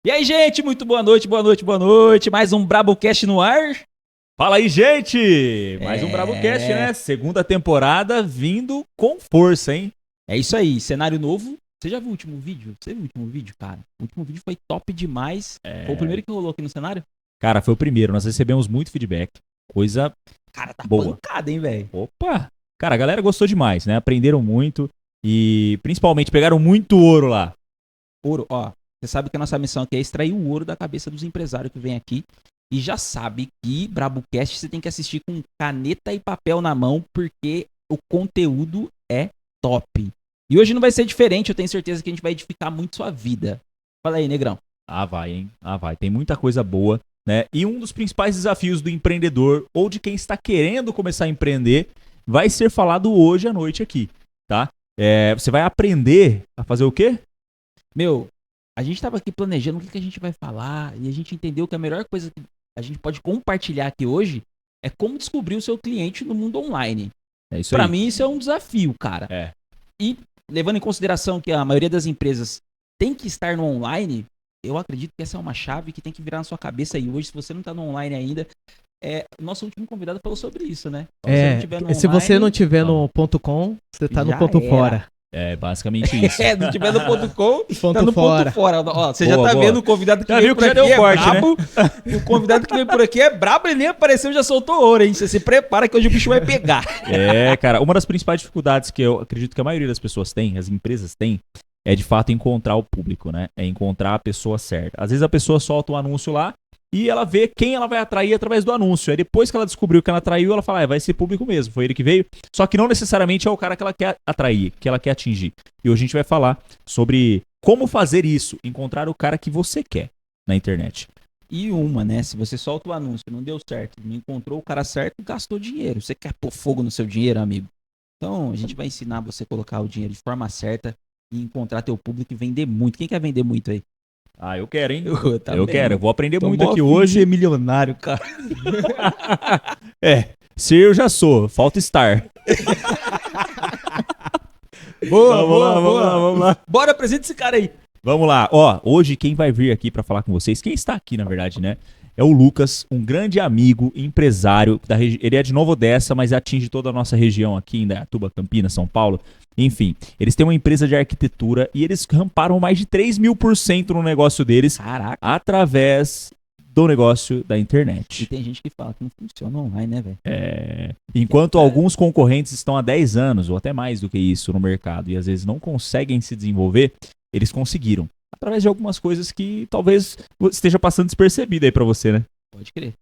E aí, gente, muito boa noite, boa noite, boa noite. Mais um Brabocast no ar. Fala aí, gente! Mais um Brabocast, É. né? Segunda temporada vindo com força, hein? É isso aí, cenário novo. Você já viu o último vídeo? Você viu o último vídeo, cara? O último vídeo foi top demais. Foi o primeiro que rolou aqui no cenário? Cara, foi o primeiro. Nós recebemos muito feedback. Coisa Cara, tá boa. pancada, hein, velho? Opa! Cara, a galera gostou demais, né? Aprenderam muito e principalmente pegaram muito ouro lá. Ouro, ó. Você sabe que a nossa missão aqui é extrair o ouro da cabeça dos empresários que vem aqui. E já sabe que Brabocast você tem que assistir com caneta e papel na mão, porque o conteúdo é top. E hoje não vai ser diferente, eu tenho certeza que a gente vai edificar muito sua vida. Fala aí, negrão. Ah, vai, hein? Ah, vai. Tem muita coisa boa, né? E um dos principais desafios do empreendedor ou de quem está querendo começar a empreender vai ser falado hoje à noite aqui, tá? Você vai aprender a fazer o quê? Meu, a gente tava aqui planejando o que a gente vai falar e a gente entendeu que a melhor coisa que a gente pode compartilhar aqui hoje é como descobrir o seu cliente no mundo online. É isso Pra aí. mim, isso é um desafio, cara. É. E levando em consideração que a maioria das empresas tem que estar no online, eu acredito que essa é uma chave que tem que virar na sua cabeça aí hoje. Se você não tá no online ainda, nosso último convidado falou sobre isso, né? Então, Se você não tiver Não. no ponto .com, você tá no Já ponto era. fora. É basicamente isso. não tiver no ponto .com, Ponto tá no fora. ponto fora. Ó, você Boa, já tá boa. vendo o convidado que Já veio viu por que já aqui deu é corte, brabo. O convidado que veio por aqui é brabo, ele nem apareceu, já soltou ouro, hein? Você se prepara que hoje o bicho vai pegar. Cara, uma das principais dificuldades que eu acredito que a maioria das pessoas tem, as empresas têm, é de fato encontrar o público, né? É encontrar a pessoa certa. Às vezes a pessoa solta um anúncio lá e ela vê quem ela vai atrair através do anúncio. Aí depois que ela descobriu que ela atraiu, ela fala, vai ser público mesmo, foi ele que veio. Só que não necessariamente é o cara que ela quer atrair, que ela quer atingir. E hoje a gente vai falar sobre como fazer isso, encontrar o cara que você quer na internet. E uma, né? Se você solta o anúncio, não deu certo, não encontrou o cara certo, gastou dinheiro. Você quer pôr fogo no seu dinheiro, amigo? Então, a gente vai ensinar você a colocar o dinheiro de forma certa e encontrar teu público e vender muito. Quem quer vender muito aí? Ah, eu quero, hein? também. Eu quero, eu vou aprender Tô muito mó aqui afim de hoje. ser milionário, cara. Se eu já sou, falta estar. Boa, Vamos lá. Bora, apresenta esse cara aí. Vamos lá. Ó, hoje quem vai vir aqui pra falar com vocês, quem está aqui na verdade, né? É o Lucas, um grande amigo, empresário da ele é de Nova Odessa, mas atinge toda a nossa região aqui, em Indaiatuba, Campinas, São Paulo. Enfim, eles têm uma empresa de arquitetura e eles ramparam mais de 3.000% no negócio deles Caraca. através do negócio da E internet. tem gente que fala que não funciona online, né, velho? Enquanto alguns concorrentes estão há 10 anos ou até mais do que isso no mercado e às vezes não conseguem se desenvolver, eles conseguiram. Através de algumas coisas que talvez esteja passando despercebida aí pra você, né? Pode crer.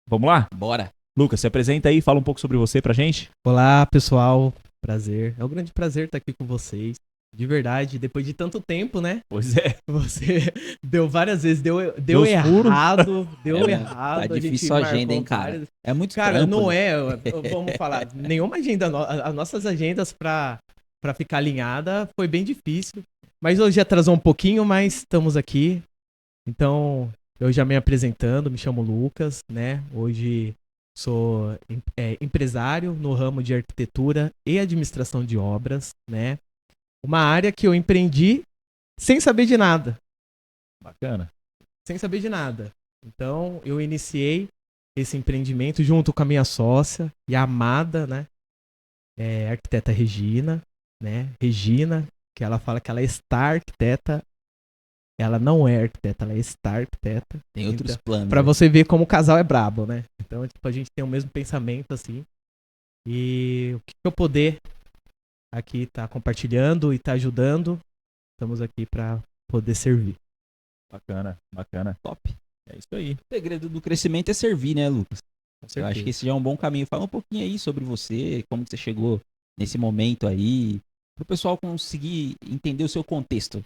Vamos lá? Bora. Lucas, se apresenta aí, fala um pouco sobre você pra gente. Olá, pessoal. Prazer. É um grande prazer estar aqui com vocês. De verdade, depois de tanto tempo, né? Pois é. Você deu várias vezes, deu Deus errado, deu É, errado. tá a gente difícil a agenda, marcou hein, cara? várias- É muito Cara, trampo, não né? vamos falar, nenhuma agenda, as nossas agendas pra ficar alinhada foi bem difícil. Mas hoje atrasou um pouquinho, mas estamos aqui. Então, eu já me apresentando, me chamo Lucas, né? Hoje sou empresário no ramo de arquitetura e administração de obras, né? Uma área que eu empreendi sem saber de nada. Bacana. Sem saber de nada. Então, eu iniciei esse empreendimento junto com a minha sócia e a amada, né? A arquiteta Regina, né? Regina, que ela fala que ela é star arquiteta. Ela não é arquiteta, ela é star arquiteta. Tem outros Então, planos. pra né? você ver como o casal é brabo, né? Então, tipo, a gente tem o mesmo pensamento, assim. E o que eu puder aqui tá compartilhando e tá ajudando, estamos aqui pra poder servir. Bacana, bacana. Top. É isso aí. O segredo do crescimento é servir, né, Lucas? Com Eu certeza. acho que esse já é um bom caminho. Fala um pouquinho aí sobre você, como que você chegou nesse momento aí, pro pessoal conseguir entender o seu contexto.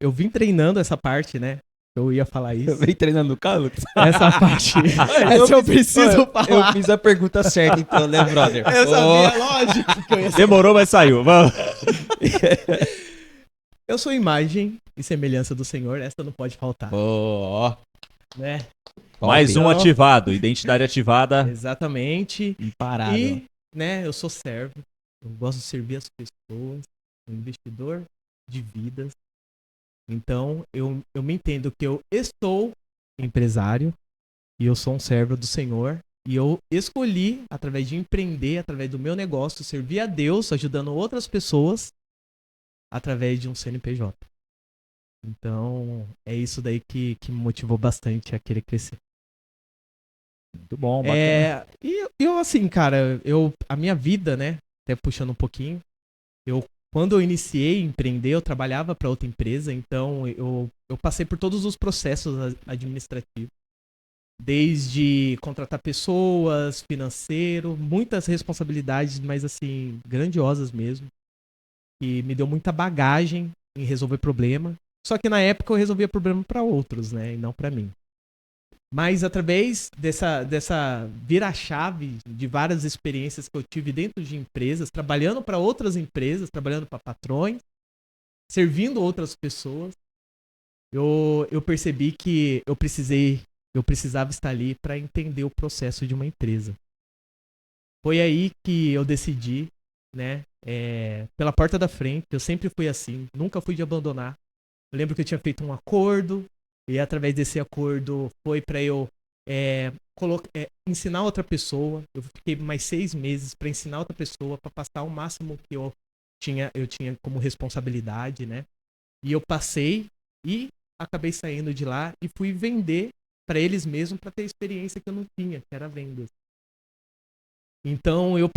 Eu vim treinando essa parte, né? Eu ia falar isso. Vem treinando no carro, Lucas? Essa parte. Essa eu preciso falar. Eu fiz a pergunta certa, então, né, brother? Eu sabia, lógico que eu ia Demorou, mas saiu. Vamos. Eu sou imagem e semelhança do Senhor, essa não pode faltar, Ó, né? Mais um Então, ativado. Identidade ativada. Exatamente. imparável. E, né, eu sou servo. Eu gosto de servir as pessoas. Um investidor de vidas. Então, eu me entendo que eu estou empresário e eu sou um servo do Senhor. E eu escolhi, através de empreender, através do meu negócio, servir a Deus, ajudando outras pessoas, através de um CNPJ. Então, é isso daí que me motivou bastante a querer crescer. Muito bom, bacana. E eu, assim, cara, a minha vida, né, até puxando um pouquinho, quando eu iniciei a empreender, eu trabalhava para outra empresa, então eu passei por todos os processos administrativos. Desde contratar pessoas, financeiro, muitas responsabilidades, mas assim, grandiosas mesmo. E me deu muita bagagem em resolver problema. Só que na época eu resolvia problema para outros, né? E não para mim. Mas através dessa vira-chave de várias experiências que eu tive dentro de empresas, trabalhando para outras empresas, trabalhando para patrões, servindo outras pessoas, eu percebi que eu precisava estar ali para entender o processo de uma empresa. Foi aí que eu decidi, né, pela porta da frente. Eu sempre fui assim, nunca fui de abandonar. Eu lembro que eu tinha feito um acordo e através desse acordo foi para eu ensinar outra pessoa. Eu fiquei mais 6 meses para ensinar outra pessoa, para passar o máximo que eu tinha como responsabilidade, né? E eu passei e acabei saindo de lá e fui vender para eles mesmos para ter a experiência que eu não tinha, que era vendas. Então eu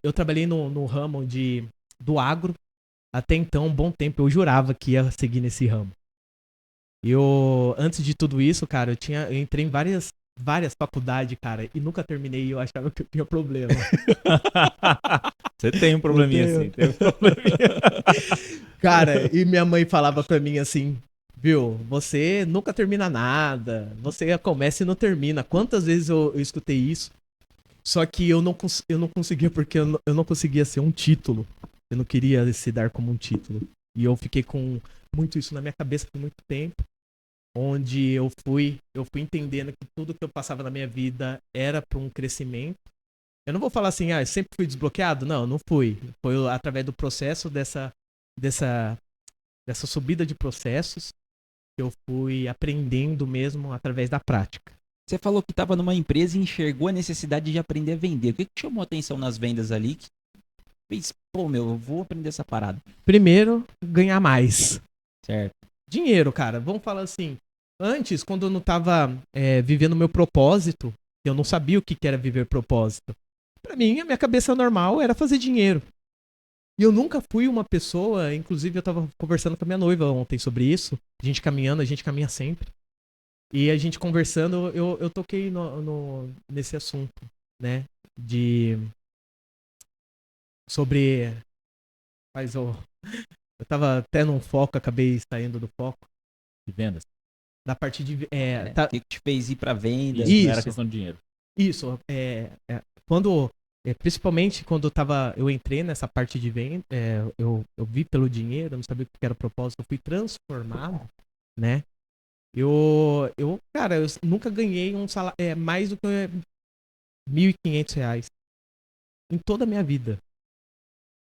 eu trabalhei no ramo do agro até então um bom tempo. Eu jurava que ia seguir nesse ramo. Antes de tudo isso, cara, eu entrei em várias faculdades, cara, e nunca terminei e eu achava que eu tinha problema. Você tem um probleminha assim, tem um probleminha. Cara, e minha mãe falava pra mim assim, viu, você nunca termina nada, você começa e não termina. Quantas vezes eu escutei isso? Só que eu não conseguia porque eu não conseguia ser um título. Eu não queria se dar como um título. E eu fiquei com muito isso na minha cabeça por muito tempo. Onde eu fui entendendo que tudo que eu passava na minha vida era para um crescimento. Eu não vou falar assim, eu sempre fui desbloqueado. Não, não fui. Foi através do processo dessa subida de processos que eu fui aprendendo mesmo através da prática. Você falou que estava numa empresa e enxergou a necessidade de aprender a vender. O que chamou a atenção nas vendas ali? Que fez, eu vou aprender essa parada. Primeiro, ganhar mais. Certo. Dinheiro, cara. Vamos falar assim. Antes, quando eu não tava vivendo o meu propósito, eu não sabia o que era viver propósito. Pra mim, a minha cabeça normal era fazer dinheiro. E eu nunca fui uma pessoa, inclusive eu tava conversando com a minha noiva ontem sobre isso. A gente caminha sempre. E a gente conversando, eu toquei nesse assunto, né? Sobre. Mas eu tava até num foco, acabei saindo do foco. De vendas. Da parte de. O que te fez ir pra venda? Isso, não era questão de dinheiro. Isso. Principalmente quando eu entrei nessa parte de venda, eu vi pelo dinheiro, eu não sabia o que era o propósito, eu fui transformado, né? Cara, eu nunca ganhei um salário mais do que R$ 1.500 em toda a minha vida.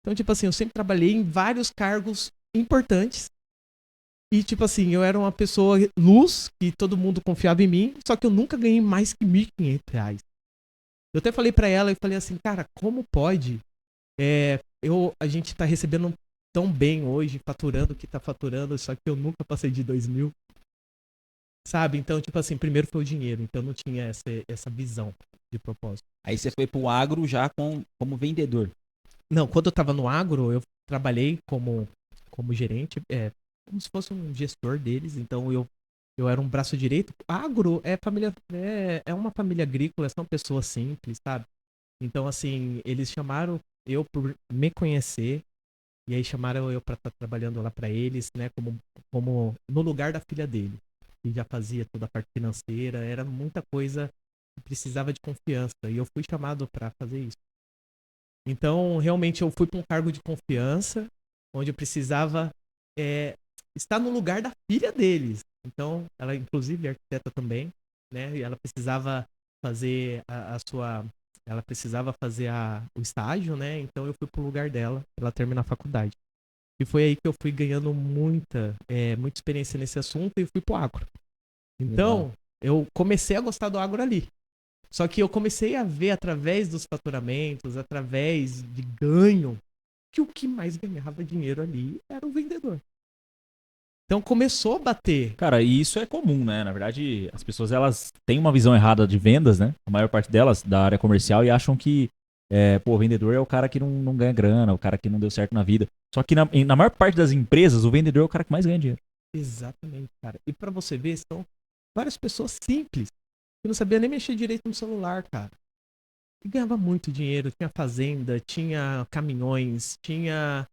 Então, tipo assim, eu sempre trabalhei em vários cargos importantes. E, tipo assim, eu era uma pessoa luz, que todo mundo confiava em mim, só que eu nunca ganhei mais que R$ 1.500. Eu até falei pra ela, eu falei assim, cara, como pode a gente tá recebendo tão bem hoje, faturando o que tá faturando, só que eu nunca passei de 2.000. Sabe? Então, tipo assim, primeiro foi o dinheiro, então não tinha essa visão de propósito. Aí você foi pro agro já como vendedor. Não, quando eu tava no agro, eu trabalhei como gerente, como se fosse um gestor deles, então eu era um braço direito. Agro é uma família agrícola, são pessoas simples, sabe? Então, assim, eles chamaram eu por me conhecer, e aí chamaram eu pra estar trabalhando lá pra eles, né, como no lugar da filha dele. E já fazia toda a parte financeira, era muita coisa que precisava de confiança, e eu fui chamado pra fazer isso. Então, realmente, eu fui pra um cargo de confiança, onde eu precisava estar no lugar da filha deles. Então, ela, inclusive, é arquiteta também, né? E ela precisava fazer o estágio, né? Então, eu fui pro lugar dela, pra ela terminar a faculdade. E foi aí que eu fui ganhando muita experiência nesse assunto e fui pro agro. Então, eu comecei a gostar do agro ali. Só que eu comecei a ver através dos faturamentos, através de ganho, que o que mais ganhava dinheiro ali era o vendedor. Então começou a bater. Cara, e isso é comum, né? Na verdade, as pessoas elas têm uma visão errada de vendas, né? A maior parte delas, da área comercial, e acham que, o vendedor é o cara que não ganha grana, o cara que não deu certo na vida. Só que na maior parte das empresas, o vendedor é o cara que mais ganha dinheiro. Exatamente, cara. E pra você ver, são várias pessoas simples, que não sabia nem mexer direito no celular, cara. E ganhava muito dinheiro, tinha fazenda, tinha caminhões, tinha...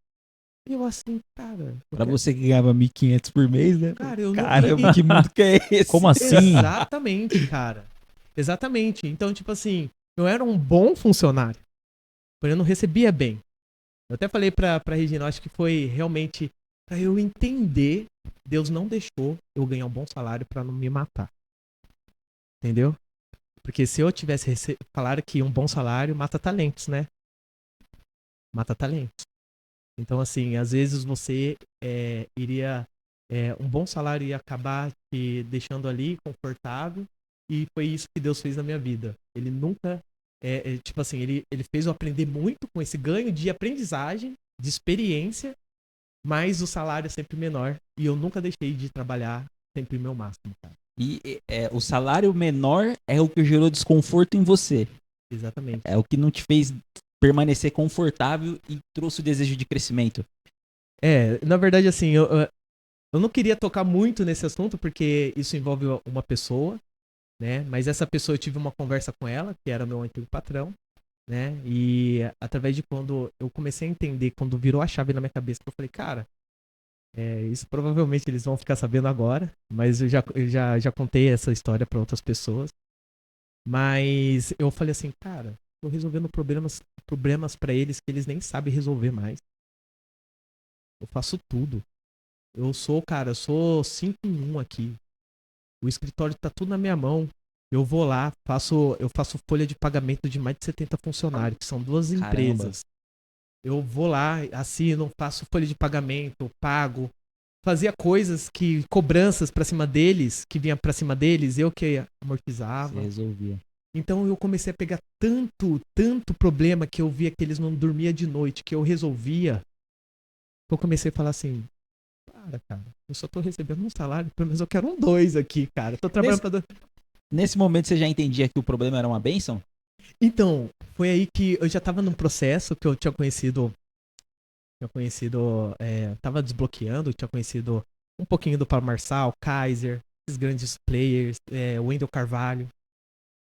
E eu assim, cara... Pra você que ganhava 1.500 por mês, né? Cara, eu não... Caramba, que mundo que é esse? Como assim? Exatamente, cara. Exatamente. Então, tipo assim, eu era um bom funcionário, porém eu não recebia bem. Eu até falei pra Regina, acho que foi realmente pra eu entender, Deus não deixou eu ganhar um bom salário pra não me matar. Entendeu? Porque se eu tivesse falaram que um bom salário mata talentos, né? Mata talentos. Então, assim, às vezes você iria... um bom salário ia acabar te deixando ali confortável, e foi isso que Deus fez na minha vida. Ele nunca... tipo assim, ele fez eu aprender muito com esse ganho de aprendizagem, de experiência, mas o salário é sempre menor. E eu nunca deixei de trabalhar sempre o meu máximo, cara. E o salário menor é o que gerou desconforto em você. Exatamente. É o que não te fez permanecer confortável e trouxe o desejo de crescimento. Na verdade, assim, eu não queria tocar muito nesse assunto, porque isso envolve uma pessoa, né? Mas essa pessoa, eu tive uma conversa com ela, que era meu antigo patrão, né? E através de quando eu comecei a entender, quando virou a chave na minha cabeça, eu falei, cara, isso provavelmente eles vão ficar sabendo agora, mas eu já contei essa história para outras pessoas. Mas eu falei assim, cara, tô resolvendo problemas para eles que eles nem sabem resolver mais. Eu faço tudo. Eu sou 5 em 1 aqui. O escritório tá tudo na minha mão. Eu vou lá, eu faço folha de pagamento de mais de 70 funcionários, que são 2 Caramba. empresas. Eu vou lá, assino, faço folha de pagamento, pago. Fazia cobranças pra cima deles, que vinha pra cima deles, eu que amortizava. Você resolvia. Então eu comecei a pegar tanto problema que eu via que eles não dormiam de noite, que eu resolvia. Eu comecei a falar assim, cara, eu só tô recebendo um salário, pelo menos eu quero um 2 aqui, cara. Tô trabalhando pra... Nesse momento você já entendia que o problema era uma bênção? Então, foi aí que eu já tava num processo que eu tinha conhecido, tava desbloqueando, tinha conhecido um pouquinho do Paulo Marçal, Kaiser, esses grandes players, Wendel Carvalho.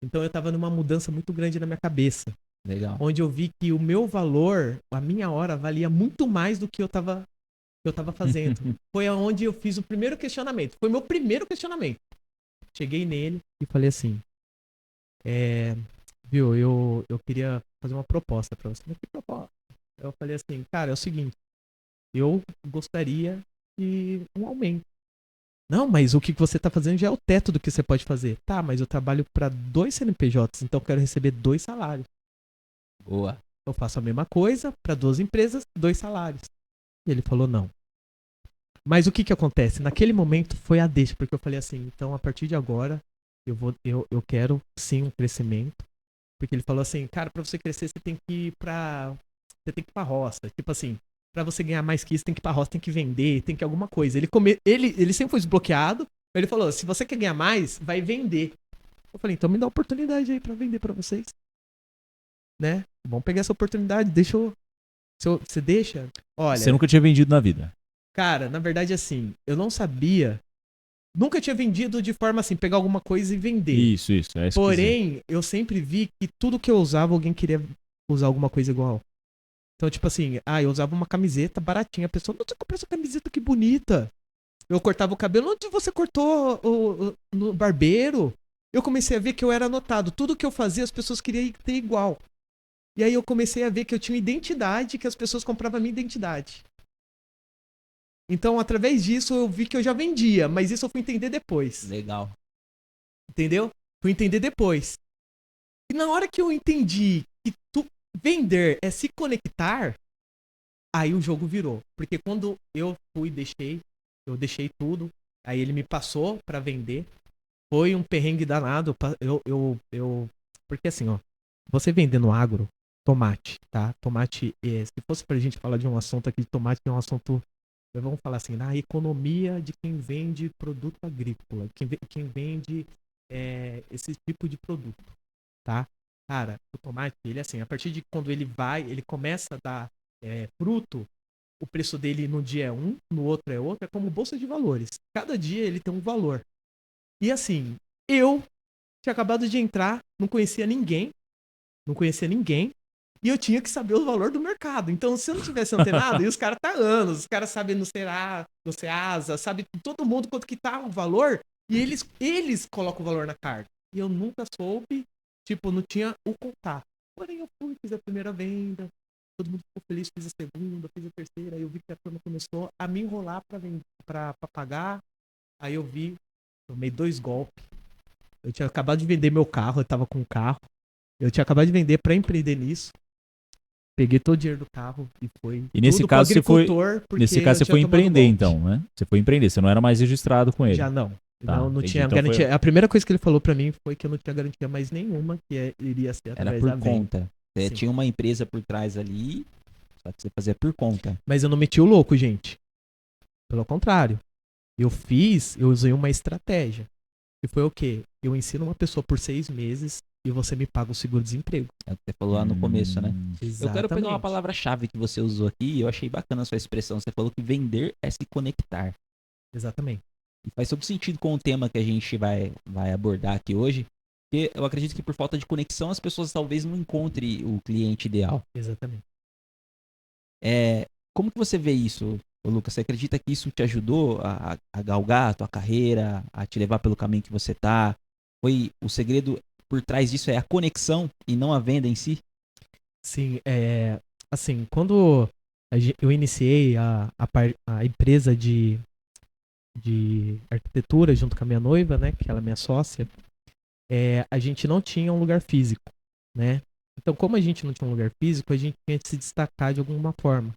Então eu tava numa mudança muito grande na minha cabeça. Legal. Onde eu vi que o meu valor, a minha hora, valia muito mais do que eu tava fazendo. Foi onde eu fiz o primeiro questionamento. Foi meu primeiro questionamento. Cheguei nele e falei assim, viu, eu queria fazer uma proposta pra você. Mas que proposta? Eu falei assim, cara, é o seguinte, eu gostaria de um aumento. Não, mas o que você tá fazendo já é o teto do que você pode fazer. Tá, mas eu trabalho para 2 CNPJs, então eu quero receber 2 salários. Boa. Eu faço a mesma coisa para 2 empresas, 2 salários. E ele falou não. Mas o que acontece? Naquele momento foi a deixa, porque eu falei assim, então a partir de agora eu quero sim um crescimento. Porque ele falou assim, cara, para você crescer você tem que ir pra roça. Tipo assim, pra você ganhar mais que isso, tem que ir pra roça, tem que vender, tem que alguma coisa. Ele sempre foi desbloqueado. Ele falou, se você quer ganhar mais, vai vender. Eu falei, então me dá uma oportunidade aí pra vender pra vocês. Né? Vamos pegar essa oportunidade, deixa eu... Você deixa? Olha... Você nunca tinha vendido na vida. Cara, na verdade, assim, eu não sabia... Nunca tinha vendido de forma assim, pegar alguma coisa e vender. Isso. Porém, eu sempre vi que tudo que eu usava, alguém queria usar alguma coisa igual. Então, tipo assim, eu usava uma camiseta baratinha. A pessoa, onde você comprou essa camiseta, que bonita? Eu cortava o cabelo, onde você cortou no barbeiro? Eu comecei a ver que eu era anotado. Tudo que eu fazia, as pessoas queriam ter igual. E aí eu comecei a ver que eu tinha uma identidade, que as pessoas compravam a minha identidade. Então, através disso, eu vi que eu já vendia, mas isso eu fui entender depois. Legal. Entendeu? Fui entender depois. E na hora que eu entendi que vender é se conectar, Aí o jogo virou. Porque quando eu eu deixei tudo, aí ele me passou pra vender. Foi um perrengue danado. Porque assim, ó, você vendendo agro, tomate, tá? Tomate, se fosse pra gente falar de um assunto aqui, tomate é um assunto, vamos falar assim, na economia de quem vende produto agrícola, quem vende esse tipo de produto, tá? Cara, o tomate, ele assim, a partir de quando ele começa a dar fruto, o preço dele no dia é um, no outro é outro, é como bolsa de valores. Cada dia ele tem um valor. E assim, eu tinha acabado de entrar, não conhecia ninguém, e eu tinha que saber o valor do mercado. Então, se eu não tivesse antenado, e os caras tá há anos, os caras sabem no Ceasa, sabe todo mundo quanto que tá o valor, e eles colocam o valor na carta. E eu nunca soube, tipo, não tinha o contato. Porém, eu fui, fiz a primeira venda, todo mundo ficou feliz, fiz a segunda, fiz a terceira, aí eu vi que a turma começou a me enrolar pra pagar, aí eu tomei 2 golpes. Eu tinha acabado de vender meu carro, eu tava com um carro. Eu tinha acabado de vender pra empreender nisso. Peguei todo o dinheiro do carro e foi E nesse tudo caso pro agricultor, porque nesse caso eu você tinha foi tomado empreender golpe. então, né? Você foi empreender, você não era mais registrado com ele. Já não. Tá, não entendi. tinha Então garantia. A primeira coisa que ele falou pra mim foi que eu não tinha garantia mais nenhuma, iria ser Era através por da venda. conta. Você Sim. tinha uma empresa por trás ali, só que você fazia por conta. Mas eu não meti o louco, gente. Pelo contrário. Eu usei uma estratégia. E foi o quê? Eu ensino uma pessoa por 6 meses e você me paga o seguro-desemprego. É o que você falou lá no começo, né? Exatamente. Eu quero pegar uma palavra-chave que você usou aqui e eu achei bacana a sua expressão. Você falou que vender é se conectar. Exatamente. E faz todo sentido com o tema que a gente vai abordar aqui hoje. Porque eu acredito que por falta de conexão as pessoas talvez não encontrem o cliente ideal. Exatamente. Como que você vê isso, ô Lucas? Você acredita que isso te ajudou a galgar a tua carreira, a te levar pelo caminho que você tá? Foi o segredo por trás disso é a conexão e não a venda em si? Sim, assim, quando eu iniciei a empresa de arquitetura junto com a minha noiva, né, que ela é minha sócia, a gente não tinha um lugar físico, né? Então, como a gente não tinha um lugar físico, a gente tinha que se destacar de alguma forma.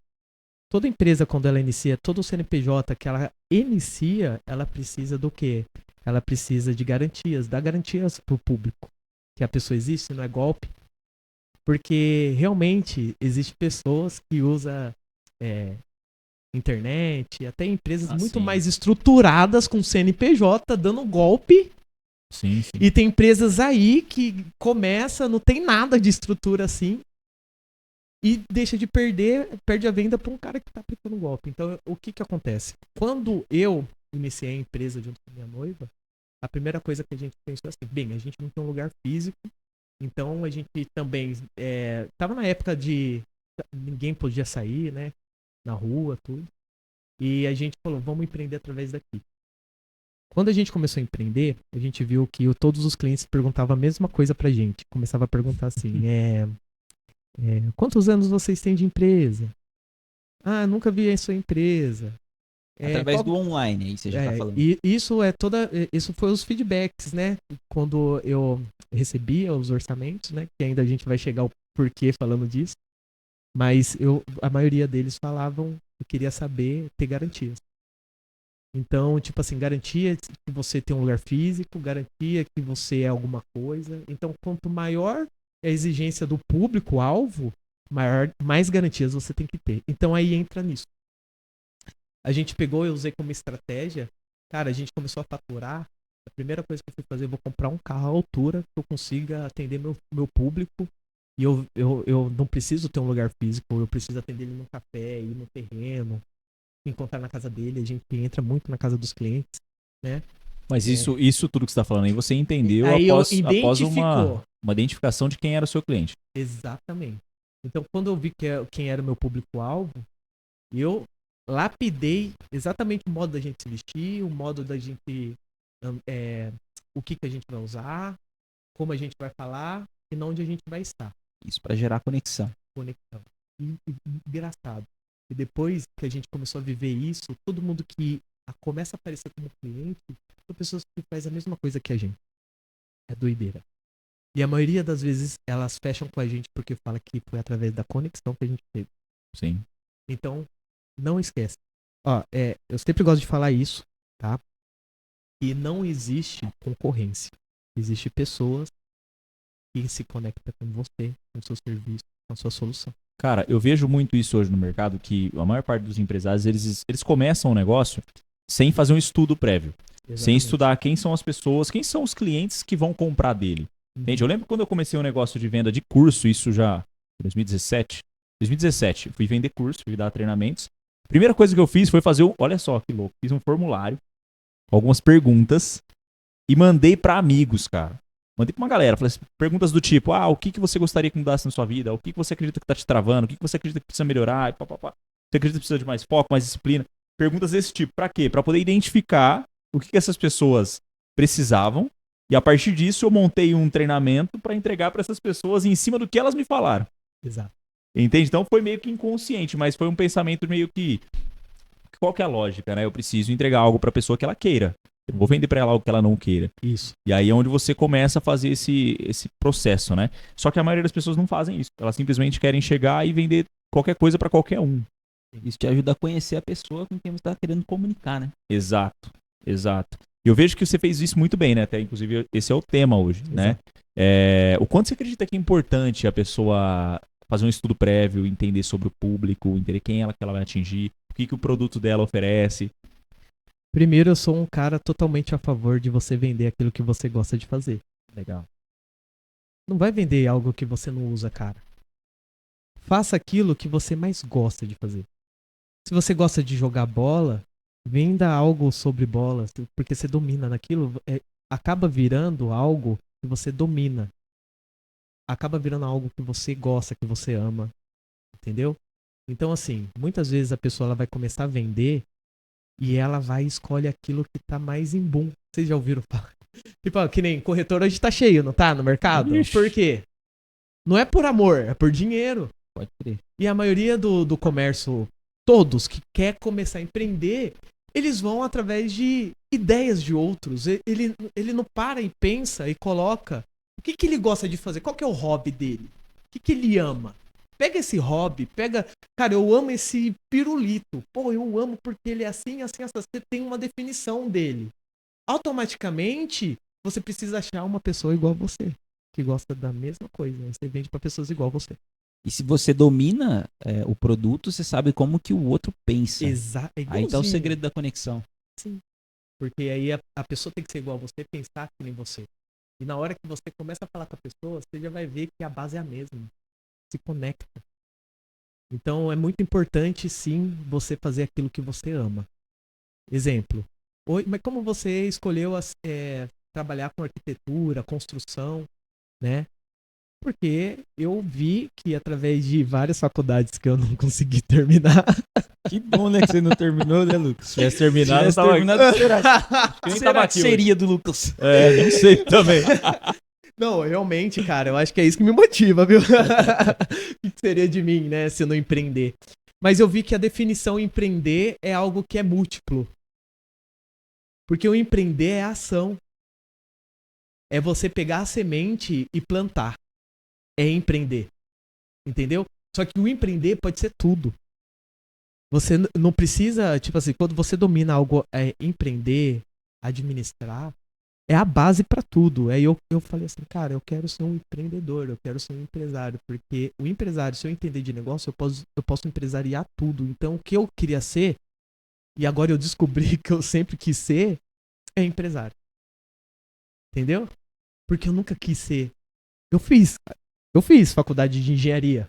Toda empresa, quando ela inicia, todo o CNPJ que ela inicia, ela precisa do quê? Ela precisa de garantias, dar garantias para o público. Que a pessoa existe, não é golpe. Porque realmente existem pessoas que usam internet, até empresas muito sim. mais estruturadas com CNPJ dando golpe. Sim. E tem empresas aí que começa, não tem nada de estrutura assim. E deixa de perde a venda para um cara que está aplicando golpe. Então, o que acontece? Quando eu iniciei a empresa junto com a minha noiva, a primeira coisa que a gente pensou é assim, bem, a gente não tem um lugar físico, então a gente também tava na época de ninguém podia sair, né, na rua, tudo. E a gente falou, vamos empreender através daqui. Quando a gente começou a empreender, a gente viu que todos os clientes perguntavam a mesma coisa pra gente. Começava a perguntar assim, quantos anos vocês têm de empresa? Ah, nunca vi a sua empresa. Através do online, aí você já tá falando. E isso foi os feedbacks, né? Quando eu recebia os orçamentos, né? Que ainda a gente vai chegar ao porquê falando disso. Mas a maioria deles falavam que queria saber ter garantias. Então, tipo assim, garantia que você tem um lugar físico, garantia que você é alguma coisa. Então, quanto maior a exigência do público-alvo, mais garantias você tem que ter. Então, aí entra nisso. A gente pegou, eu usei como estratégia. Cara, a gente começou a faturar. A primeira coisa que eu fui fazer, eu vou comprar um carro à altura que eu consiga atender meu público. E eu não preciso ter um lugar físico, eu preciso atender ele no café, ir no terreno, encontrar na casa dele. A gente entra muito na casa dos clientes, né? Mas isso tudo que você está falando aí, você entendeu Aí após uma identificação de quem era o seu cliente. Exatamente. Então, quando eu vi quem era o meu público-alvo, eu lapidei exatamente o modo da gente se vestir, o modo da gente... o que a gente vai usar, como a gente vai falar e onde a gente vai estar. Isso para gerar conexão. E engraçado. E depois que a gente começou a viver isso, todo mundo que começa a aparecer como cliente são pessoas que fazem a mesma coisa que a gente. É doideira. E a maioria das vezes elas fecham com a gente porque fala que foi através da conexão que a gente teve. Sim. Então, não esquece. Ó, eu sempre gosto de falar isso, tá? E não existe concorrência. Existem pessoas que se conectam com você, com o seu serviço, com a sua solução. Cara, eu vejo muito isso hoje no mercado, que a maior parte dos empresários, eles começam um negócio sem fazer um estudo prévio. Sem Exatamente. estudar quem são as pessoas, quem são os clientes que vão comprar dele. Entende? Eu lembro quando eu comecei um negócio de venda de curso, isso já em 2017. 2017, fui vender curso, fui dar treinamentos. A primeira coisa que eu fiz foi fazer, olha só que louco, fiz um formulário, com algumas perguntas e mandei pra amigos, cara. Mandei pra uma galera, falei assim, perguntas do tipo, o que você gostaria que mudasse na sua vida? O que você acredita que tá te travando? O que você acredita que precisa melhorar? E pá, pá, pá. Você acredita que precisa de mais foco, mais disciplina? Perguntas desse tipo. Pra quê? Pra poder identificar o que essas pessoas precisavam. E a partir disso eu montei um treinamento pra entregar pra essas pessoas em cima do que elas me falaram. Exato. Entende? Então foi meio que inconsciente, mas foi um pensamento meio que... Qual que é a lógica, né? Eu preciso entregar algo pra pessoa que ela queira. Eu não vou vender pra ela algo que ela não queira. Isso. E aí é onde você começa a fazer esse processo, né? Só que a maioria das pessoas não fazem isso. Elas simplesmente querem chegar e vender qualquer coisa pra qualquer um. Isso te ajuda a conhecer a pessoa com quem você tá querendo comunicar, né? Exato, exato. E eu vejo que você fez isso muito bem, né? Até, inclusive, esse é o tema hoje, né? O quanto você acredita que é importante a pessoa fazer um estudo prévio, entender sobre o público, entender quem ela que ela vai atingir, o que o produto dela oferece. Primeiro, eu sou um cara totalmente a favor de você vender aquilo que você gosta de fazer. Legal. Não vai vender algo que você não usa, cara. Faça aquilo que você mais gosta de fazer. Se você gosta de jogar bola, venda algo sobre bola, porque você domina naquilo, acaba virando algo que você domina. Acaba virando algo que você gosta, que você ama. Entendeu? Então, assim, muitas vezes a pessoa ela vai começar a vender e ela vai e escolhe aquilo que tá mais em boom. Vocês já ouviram falar? Tipo, que nem corretor hoje tá cheio, não tá? No mercado? Ixi. Por quê? Não é por amor, é por dinheiro. Pode crer. E a maioria do comércio, todos que quer começar a empreender, eles vão através de ideias de outros. Ele não para e pensa e coloca o que ele gosta de fazer, qual que é o hobby dele, o que ele ama. Pega esse hobby, cara, eu amo esse pirulito. Pô, eu amo porque ele é assim, assim, assim. Você tem uma definição dele. Automaticamente, você precisa achar uma pessoa igual a você, que gosta da mesma coisa. Você vende para pessoas igual a você. E se você domina o produto, você sabe como que o outro pensa. Exato. Aí tá o segredo da conexão. Sim. Porque aí a pessoa tem que ser igual a você, pensar que nem você. E na hora que você começa a falar com a pessoa, você já vai ver que a base é a mesma. Se conecta. Então é muito importante, sim, você fazer aquilo que você ama. Exemplo. Mas como você escolheu trabalhar com arquitetura, construção, né? Porque eu vi que através de várias faculdades que eu não consegui terminar. Que bom, né, que você não terminou, né, Lucas? Se tivesse terminado, Se tivesse terminado, será que aqui seria do Lucas? não sei também. Não, realmente, cara, eu acho que é isso que me motiva, viu? O que seria de mim, né, se eu não empreender? Mas eu vi que a definição empreender é algo que é múltiplo. Porque o empreender é ação. É você pegar a semente e plantar. É empreender. Entendeu? Só que o empreender pode ser tudo. Você não precisa, tipo assim, quando você domina algo, empreender, administrar, é a base pra tudo. Aí eu falei assim, cara, eu quero ser um empreendedor, eu quero ser um empresário, porque o empresário, se eu entender de negócio, eu posso empresariar tudo. Então, o que eu queria ser, e agora eu descobri que eu sempre quis ser, é empresário. Entendeu? Porque eu nunca quis ser. Eu fiz faculdade de engenharia.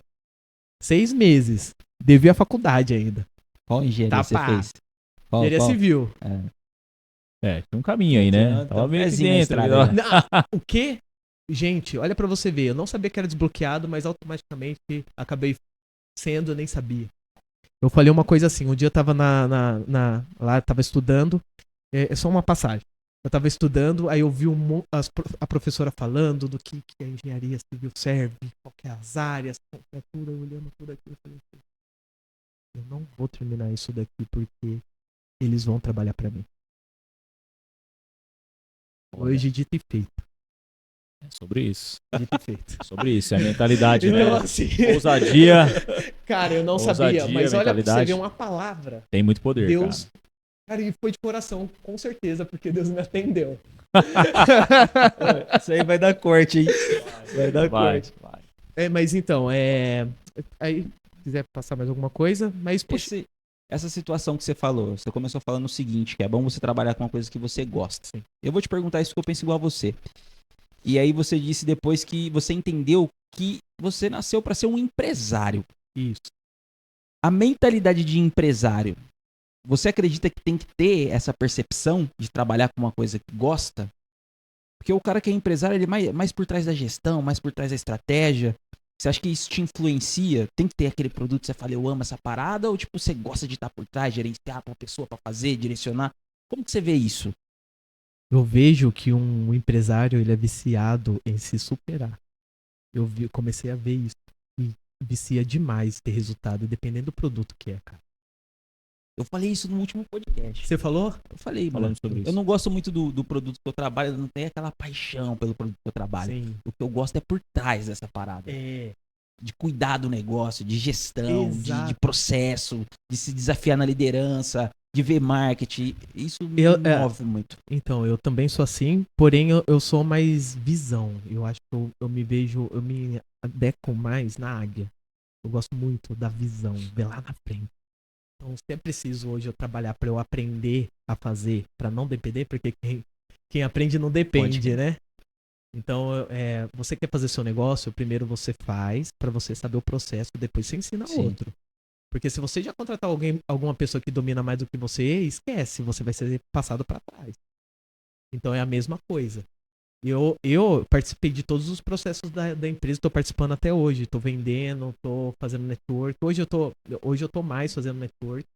6 meses. Devi a faculdade ainda. Qual engenharia você fez? Engenharia civil. Tem um caminho aí, né? Tava meio que dentro. O quê? Gente, olha pra você ver. Eu não sabia que era desbloqueado, mas automaticamente acabei sendo, eu nem sabia. Eu falei uma coisa assim. Um dia eu tava lá, tava estudando. É só uma passagem. Eu tava estudando, aí eu vi a professora falando do que a engenharia civil serve, qual que é as áreas, tudo, eu olhando tudo aquilo, eu falei assim, eu não vou terminar isso daqui porque eles vão trabalhar pra mim. Hoje, dito e feito. É sobre isso. Dito e feito. Sobre isso. É a mentalidade, Então, né? assim, Ousadia cara, eu não Ousadia, sabia, mas olha pra você mentalidade. ver uma palavra. tem muito poder, Deus, cara, e foi de coração, com certeza, porque Deus me atendeu. Isso aí vai dar corte, hein? Vai dar Vai, corte. vai. Mas então, aí, se quiser passar mais alguma coisa, mas, poxa, Essa situação que você falou, você começou falando o seguinte, que é bom você trabalhar com uma coisa que você gosta. Sim. Eu vou te perguntar isso que eu penso igual a você. E aí você disse depois que você entendeu que você nasceu para ser um empresário. isso. A mentalidade de empresário, você acredita que tem que ter essa percepção de trabalhar com uma coisa que gosta? Porque o cara que é empresário, ele é mais por trás da gestão, mais por trás da estratégia. Você acha que isso te influencia? Tem que ter aquele produto que você fala, eu amo essa parada? Ou tipo, você gosta de estar por trás, gerenciar uma pessoa pra fazer, direcionar? Como que você vê isso? Eu vejo que um empresário, ele é viciado em se superar. Comecei a ver isso. E vicia demais ter resultado, dependendo do produto que é, cara. Eu falei isso no último podcast. Você falou? Eu falei, Falando mano. sobre isso. Eu não gosto muito do produto que eu trabalho, eu não tenho aquela paixão pelo produto que eu trabalho. Sim. O que eu gosto é por trás dessa parada. É. De cuidar do negócio, de gestão, Exato. de processo, de se desafiar na liderança, de ver marketing. Isso me move muito. Então, eu também sou assim, porém eu sou mais visão. Eu acho que eu me adequo mais na águia. Eu gosto muito da visão, ver lá na frente. Então, se é preciso hoje eu trabalhar para eu aprender a fazer, para não depender, porque quem aprende não depende, né? Então, você quer fazer seu negócio, primeiro você faz para você saber o processo, depois você ensina Sim. outro. Porque se você já contratar alguma pessoa que domina mais do que você, esquece, você vai ser passado para trás. Então é a mesma coisa. Eu participei de todos os processos da empresa, estou participando até hoje. Estou vendendo, estou fazendo network. Hoje eu tô mais fazendo network.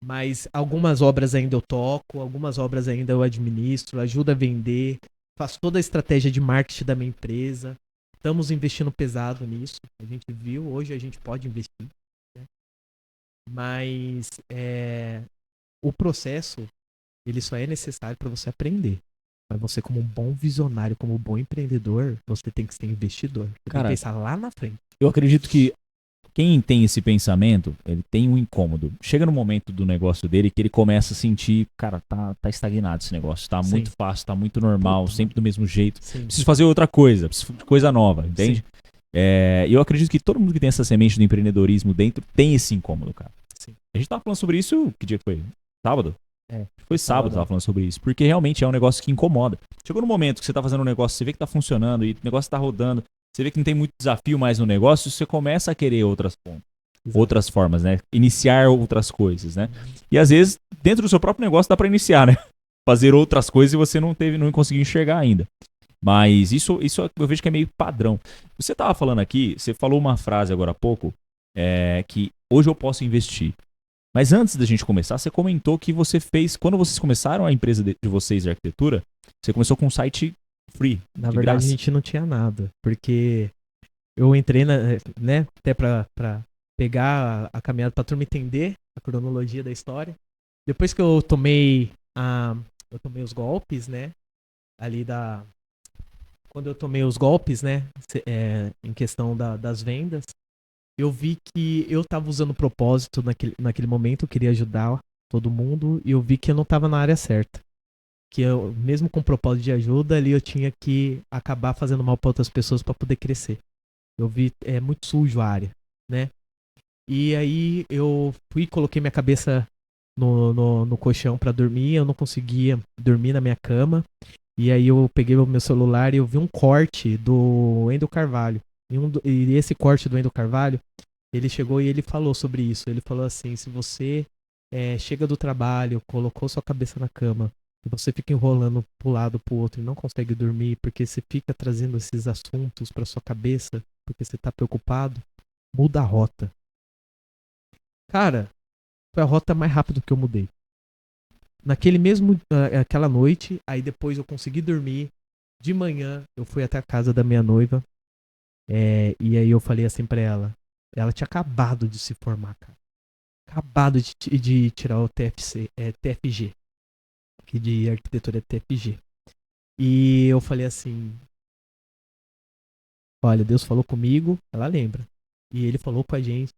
Mas algumas obras ainda eu toco, algumas obras ainda eu administro, ajudo a vender, faço toda a estratégia de marketing da minha empresa. Estamos investindo pesado nisso. A gente viu, hoje a gente pode investir. Né? Mas o processo, ele só é necessário para você aprender. Mas você, como um bom visionário, como um bom empreendedor, você tem que ser investidor. Você tem que pensar lá na frente. Eu acredito que quem tem esse pensamento, ele tem um incômodo. Chega no momento do negócio dele que ele começa a sentir, cara, tá estagnado esse negócio, tá muito fácil, tá muito normal, sempre do mesmo jeito. Sim. Preciso fazer outra coisa, preciso de coisa nova, entende? E eu acredito que todo mundo que tem essa semente do empreendedorismo dentro tem esse incômodo, cara. Sim. A gente tava falando sobre isso, que dia que foi? Sábado? Foi sábado sábado. tava falando sobre isso, porque realmente é um negócio que incomoda. Chegou no momento que você tá fazendo um negócio, você vê que tá funcionando e o negócio tá rodando, você vê que não tem muito desafio mais no negócio, você começa a querer outras formas, né? Iniciar outras coisas, né? E às vezes, dentro do seu próprio negócio dá pra iniciar, né? Fazer outras coisas e você não conseguiu enxergar ainda. Mas isso eu vejo que é meio padrão. Você tava falando aqui, você falou uma frase agora há pouco, que hoje eu posso investir. Mas antes da gente começar, você comentou que você fez, quando vocês começaram a empresa de vocês de arquitetura, você começou com um site free. Na verdade, a gente não tinha nada, porque eu entrei, né, até pra pegar a caminhada pra turma entender a cronologia da história. Depois que eu tomei os golpes, né, quando eu tomei os golpes, né, em questão das vendas, eu vi que eu tava usando propósito naquele momento, eu queria ajudar todo mundo, e eu vi que eu não tava na área certa. Que eu, mesmo com propósito de ajuda, ali eu tinha que acabar fazendo mal para outras pessoas para poder crescer. Eu vi, muito sujo a área, né? E aí eu fui e coloquei minha cabeça no colchão para dormir, eu não conseguia dormir na minha cama. E aí eu peguei o meu celular e eu vi um corte do Wendel Carvalho. E esse corte do Wendel Carvalho, ele chegou e ele falou sobre isso. Ele falou assim, se você chega do trabalho, colocou sua cabeça na cama, e você fica enrolando pro lado, pro outro e não consegue dormir porque você fica trazendo esses assuntos pra sua cabeça, porque você tá preocupado, muda a rota. Cara, foi a rota mais rápida que eu mudei. Aquela noite, aí depois eu consegui dormir. De manhã, eu fui até a casa da minha noiva. E aí eu falei assim pra ela. Ela tinha acabado de se formar, cara. Acabado de tirar o TFG. Que de arquitetura é TFG. E eu falei assim, olha, Deus falou comigo, ela lembra. E ele falou com a gente,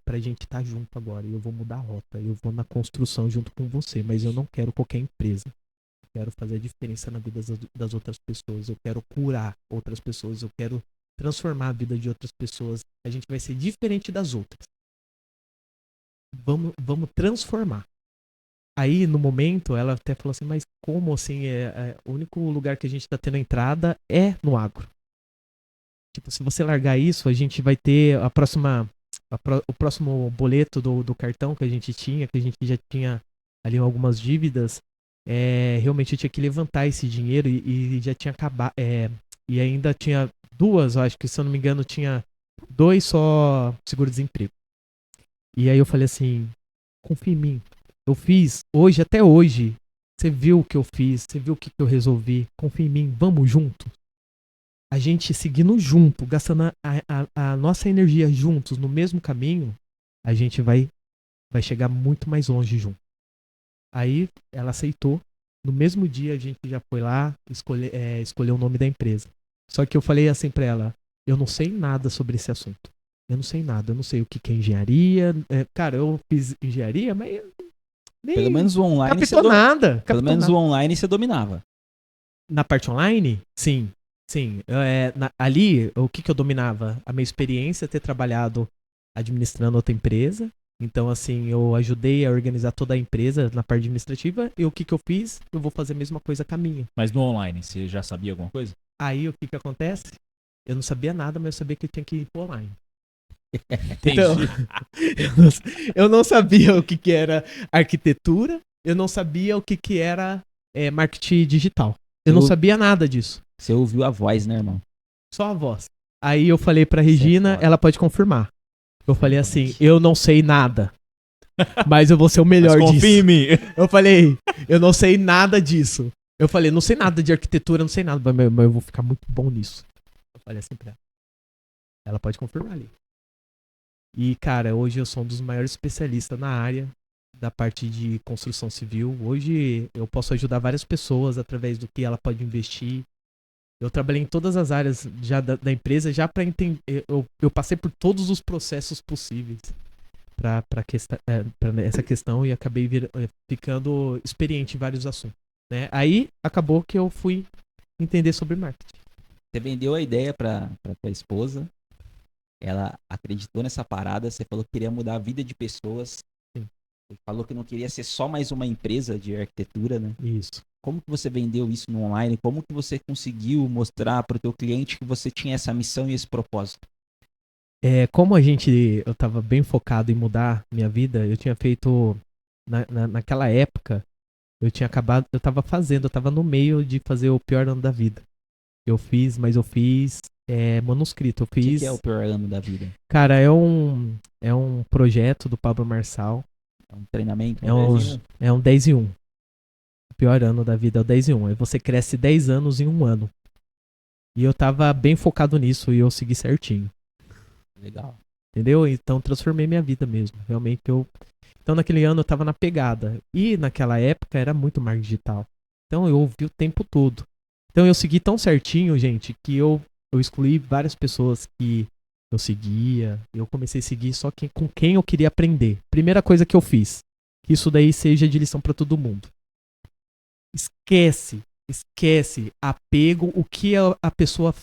pra gente estar junto agora. Eu vou mudar a rota, eu vou na construção junto com você, mas eu não quero qualquer empresa. Eu quero fazer a diferença na vida das outras pessoas. Eu quero curar outras pessoas, eu quero transformar a vida de outras pessoas. A gente vai ser diferente das outras. Vamos transformar. Aí, no momento, ela até falou assim, mas como assim? O único lugar que a gente tá tendo entrada é no agro. Tipo, se você largar isso, a gente vai ter o próximo boleto do cartão que a gente já tinha ali algumas dívidas. Realmente eu tinha que levantar esse dinheiro e já tinha acabado. E ainda tinha duas, eu acho que se eu não me engano, tinha 2 só seguro-desemprego. E aí eu falei assim, confia em mim. Eu fiz até hoje. Você viu o que eu fiz, você viu o que eu resolvi. Confia em mim, vamos junto. A gente seguindo junto, gastando a nossa energia juntos no mesmo caminho, a gente vai chegar muito mais longe junto. Aí ela aceitou. No mesmo dia a gente já foi lá escolher o nome da empresa. Só que eu falei assim pra ela, eu não sei nada sobre esse assunto. Eu não sei nada, eu não sei o que é engenharia. Cara, eu fiz engenharia, mas nem Pelo menos o online captou nada. Pelo menos o online você dominava. Na parte online? Sim. Sim. Ali, o que eu dominava? A minha experiência, ter trabalhado administrando outra empresa. Então, assim, eu ajudei a organizar toda a empresa na parte administrativa. E o que eu fiz? Eu vou fazer a mesma coisa com a minha. Mas no online, você já sabia alguma coisa? Aí, o que acontece? Eu não sabia nada, mas eu sabia que eu tinha que ir pro online. Entendi. Então, eu não sabia o que era arquitetura. Eu não sabia o que era marketing digital. Eu não sabia nada disso. Você ouviu a voz, né, irmão? Só a voz. Aí eu falei pra Regina, ela pode confirmar. Eu falei assim, eu não sei nada, mas eu vou ser o melhor disso. Confia em mim. Eu falei, eu não sei nada disso. Eu falei, não sei nada de arquitetura, não sei nada, mas eu vou ficar muito bom nisso. Eu falei assim pra ela. Ela pode confirmar ali. E, cara, hoje eu sou um dos maiores especialistas na área da parte de construção civil. Hoje eu posso ajudar várias pessoas através do que ela pode investir. Eu trabalhei em todas as áreas já da empresa, já para entender. Eu passei por todos os processos possíveis para essa questão e acabei ficando experiente em vários assuntos. Né? Aí acabou que eu fui entender sobre marketing. Você vendeu a ideia para tua esposa, ela acreditou nessa parada, você falou que queria mudar a vida de pessoas. Sim. Você falou que não queria ser só mais uma empresa de arquitetura, né? Isso. Como que você vendeu isso no online? Como que você conseguiu mostrar para o teu cliente que você tinha essa missão e esse propósito? Como eu estava bem focado em mudar minha vida, eu tinha feito, naquela época, eu estava no meio de fazer o pior ano da vida. Eu fiz manuscrito. O que é o pior ano da vida? Cara, é um projeto do Pablo Marçal. É um treinamento? É um 10 em 1. O pior ano da vida é o 10 em 1. Aí você cresce 10 anos em um ano. E eu tava bem focado nisso e eu segui certinho. Legal. Entendeu? Então transformei minha vida mesmo. Realmente Então naquele ano eu tava na pegada. E naquela época era muito marketing digital. Então eu ouvi o tempo todo. Então eu segui tão certinho, gente, que eu excluí várias pessoas que eu seguia. Eu comecei a seguir só com quem eu queria aprender. Primeira coisa que eu fiz. Que isso daí seja de lição pra todo mundo. Esquece apego, o que a pessoa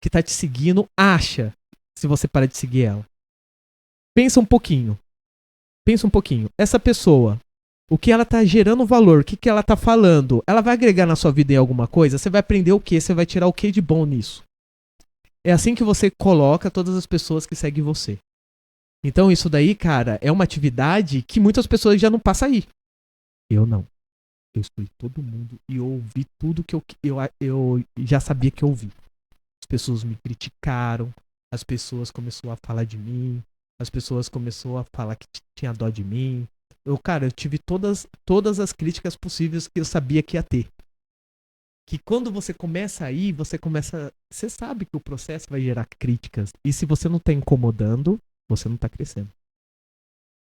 que tá te seguindo acha se você parar de seguir ela. Pensa um pouquinho. Essa pessoa, o que ela tá gerando valor, o que ela tá falando, ela vai agregar na sua vida em alguma coisa? Você vai aprender o quê? Você vai tirar o quê de bom nisso? É assim que você coloca todas as pessoas que seguem você. Então isso daí, cara, é uma atividade que muitas pessoas já não passam aí. Eu não. Eu excluí todo mundo e eu ouvi tudo que eu já sabia que eu ouvi. As pessoas me criticaram, as pessoas começaram a falar de mim, as pessoas começaram a falar que tinha dó de mim. Eu tive todas as críticas possíveis que eu sabia que ia ter. Que quando você começa aí, você sabe que o processo vai gerar críticas. E se você não tá incomodando, você não tá crescendo.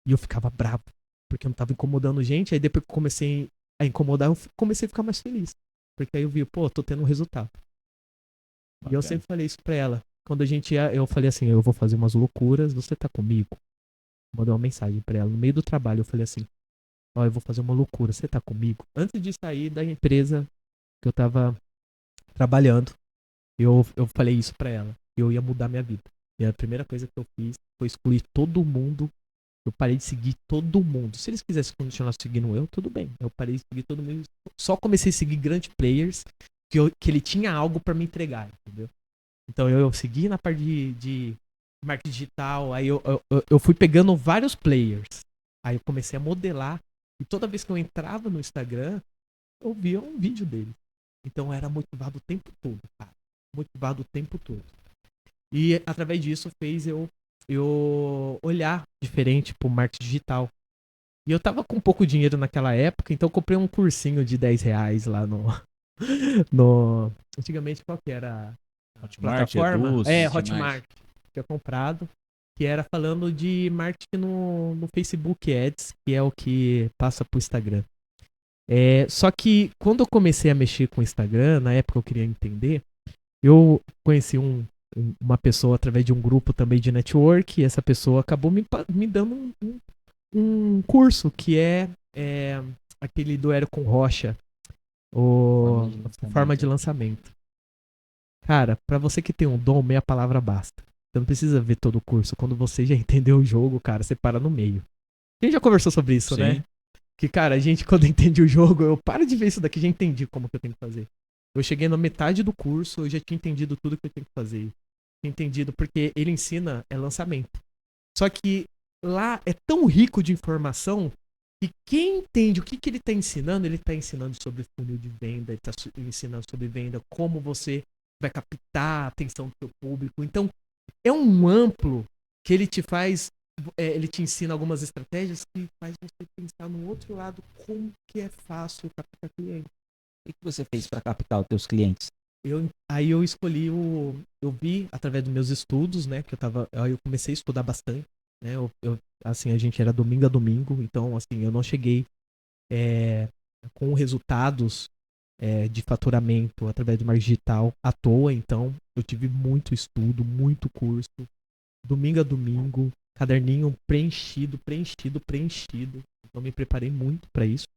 E eu ficava bravo, porque eu não tava incomodando gente, aí depois que eu comecei a incomodar, eu comecei a ficar mais feliz. Porque aí eu vi, tô tendo um resultado. Bacana. E eu sempre falei isso pra ela. quando eu falei assim, eu vou fazer umas loucuras, você tá comigo? Mandei uma mensagem pra ela no meio do trabalho, eu falei assim, ó, eu vou fazer uma loucura, você tá comigo? Antes de sair da empresa que eu tava trabalhando, eu falei isso pra ela, eu ia mudar minha vida. E a primeira coisa que eu fiz foi excluir todo mundo. Eu parei de seguir todo mundo. Se eles quisessem continuar seguindo eu, tudo bem. Eu parei de seguir todo mundo. Só comecei a seguir grandes players que ele tinha algo pra me entregar, entendeu? Então eu segui na parte de marketing digital. Aí eu fui pegando vários players. Aí eu comecei a modelar. E toda vez que eu entrava no Instagram, eu via um vídeo dele. Então eu era motivado o tempo todo, cara. Motivado o tempo todo. E através disso fez eu olhar diferente pro marketing digital. E eu tava com pouco dinheiro naquela época, então eu comprei um cursinho de R$10 lá no antigamente qual que era a Hotmart, plataforma? Eduz, Hotmart. Tinha comprado, que era falando de marketing no Facebook Ads, que é o que passa pro Instagram. Só que quando eu comecei a mexer com o Instagram, na época eu queria entender, eu conheci uma pessoa através de um grupo também de network, e essa pessoa acabou me dando um curso que é aquele do Érico Rocha, o Forma de Lançamento. Cara, pra você que tem um dom, meia palavra basta. Você não precisa ver todo o curso. Quando você já entendeu o jogo, cara, você para no meio. A gente já conversou sobre isso, Sim. né? Que, cara, a gente, quando entende o jogo, eu paro de ver isso daqui, já entendi como que eu tenho que fazer. Eu cheguei na metade do curso, eu já tinha entendido tudo que eu tenho que fazer. Tinha entendido, porque ele ensina lançamento. Só que lá é tão rico de informação que quem entende o que ele está ensinando sobre funil de venda, ele está ensinando sobre venda, como você vai captar a atenção do seu público. Então, é um amplo que ele te faz, ele te ensina algumas estratégias que faz você pensar no outro lado como que é fácil captar cliente. O que você fez para captar os teus clientes? Aí eu escolhi eu vi através dos meus estudos, né, que aí eu comecei a estudar bastante, né, assim, a gente era domingo a domingo, então, assim, eu não cheguei com resultados de faturamento através do marketing digital à toa, então eu tive muito estudo, muito curso, domingo a domingo, caderninho preenchido, então me preparei muito para isso,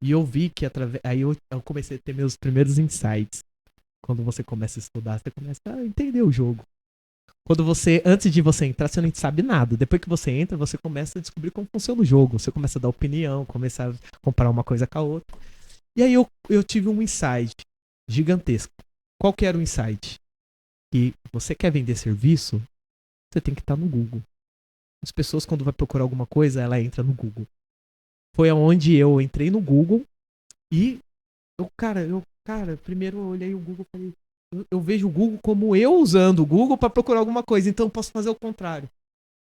e eu vi que aí eu comecei a ter meus primeiros insights. Quando você começa a estudar, você começa a entender o jogo. Antes de você entrar, você não sabe nada. Depois que você entra, você começa a descobrir como funciona o jogo. Você começa a dar opinião, começa a comparar uma coisa com a outra. E aí eu tive um insight gigantesco. Qual que era o insight? Que você quer vender serviço, você tem que estar no Google. As pessoas, quando vai procurar alguma coisa, ela entra no Google. Foi aonde eu entrei no Google e primeiro eu olhei o Google e falei, eu vejo o Google como eu usando o Google para procurar alguma coisa, então eu posso fazer o contrário.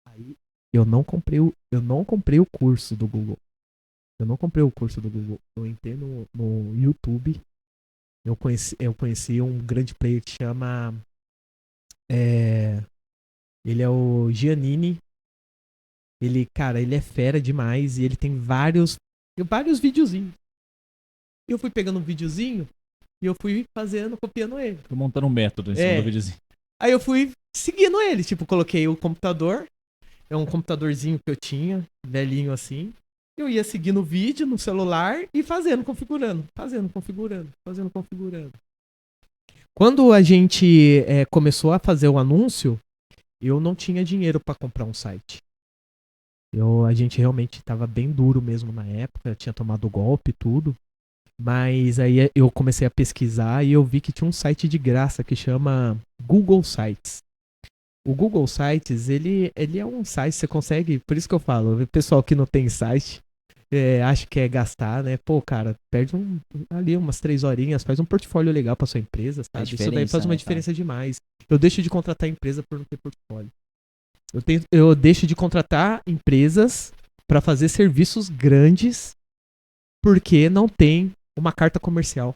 Aí eu não comprei o curso do Google. Eu não comprei o curso do Google. Eu entrei no YouTube. Eu conheci um grande player que chama ele é o Giannini. Ele é fera demais e ele tem vários videozinhos. Eu fui pegando um videozinho e eu fui copiando ele. Fui montando um método em cima do videozinho. Aí eu fui seguindo ele, tipo, coloquei o computador, é um computadorzinho que eu tinha, velhinho assim. Eu ia seguindo o vídeo no celular e configurando. Quando a gente começou a fazer o anúncio, eu não tinha dinheiro para comprar um site. A gente realmente estava bem duro mesmo na época, eu tinha tomado golpe e tudo. Mas aí eu comecei a pesquisar e eu vi que tinha um site de graça que chama Google Sites. O Google Sites, ele é um site, você consegue, por isso que eu falo, o pessoal que não tem site, acha que é gastar, né? Pô, cara, perde ali umas 3 horinhas, faz um portfólio legal pra sua empresa, sabe? Isso daí faz uma diferença demais. Eu deixo de contratar empresa por não ter portfólio. Eu deixo de contratar empresas pra fazer serviços grandes porque não tem uma carta comercial.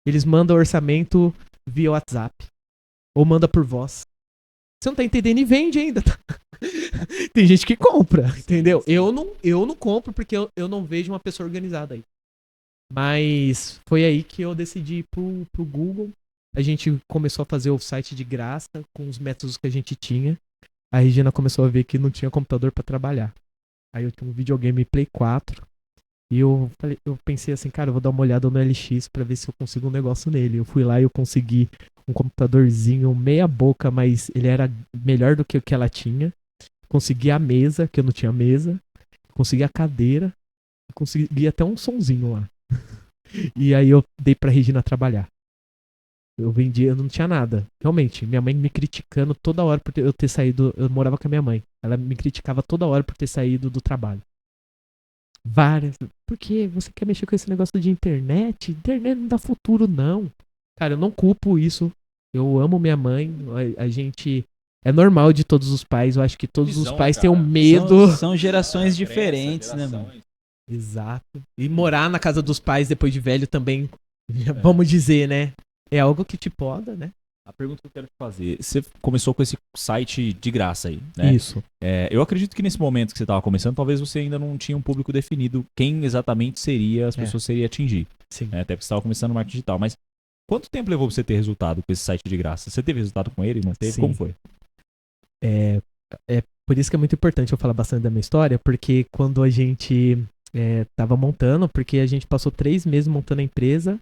Eles mandam orçamento via WhatsApp. Ou manda por voz. Você não tá entendendo e vende ainda. Tá? Tem gente que compra, entendeu? Eu não compro porque eu não vejo uma pessoa organizada aí. Mas foi aí que eu decidi ir pro Google. a gente começou a fazer o site de graça com os métodos que a gente tinha. A Regina começou a ver que não tinha computador pra trabalhar. Aí eu tinha um videogame Play 4 e eu pensei assim, cara, eu vou dar uma olhada no LX pra ver se eu consigo um negócio nele. Eu fui lá e eu consegui um computadorzinho meia boca, mas ele era melhor do que o que ela tinha. Consegui a mesa, que eu não tinha mesa. Consegui a cadeira. Consegui até um sonzinho lá. E aí eu dei pra Regina trabalhar. Eu vendia, eu não tinha nada. Realmente, minha mãe me criticando toda hora por eu ter saído. Eu morava com a minha mãe. Ela me criticava toda hora por ter saído do trabalho. Várias. Por quê? Você quer mexer com esse negócio de internet? Internet não dá futuro, não. Cara, eu não culpo isso. Eu amo minha mãe. A gente. É normal de todos os pais. Eu acho que todos os pais têm um medo. São gerações diferentes, né, mano? Exato. E morar na casa dos pais depois de velho também, vamos dizer, né? É algo que te poda, né? A pergunta que eu quero te fazer, você começou com esse site de graça aí, né? Isso. Eu acredito que nesse momento que você estava começando, talvez você ainda não tinha um público definido quem exatamente seria, as pessoas seria atingir. Sim. Até porque você estava começando no marketing digital. Mas quanto tempo levou pra você ter resultado com esse site de graça? Você teve resultado com ele? Não teve? Sim. Como foi? É por isso que é muito importante eu falar bastante da minha história, porque quando a gente tava montando, porque a gente passou 3 meses montando a empresa,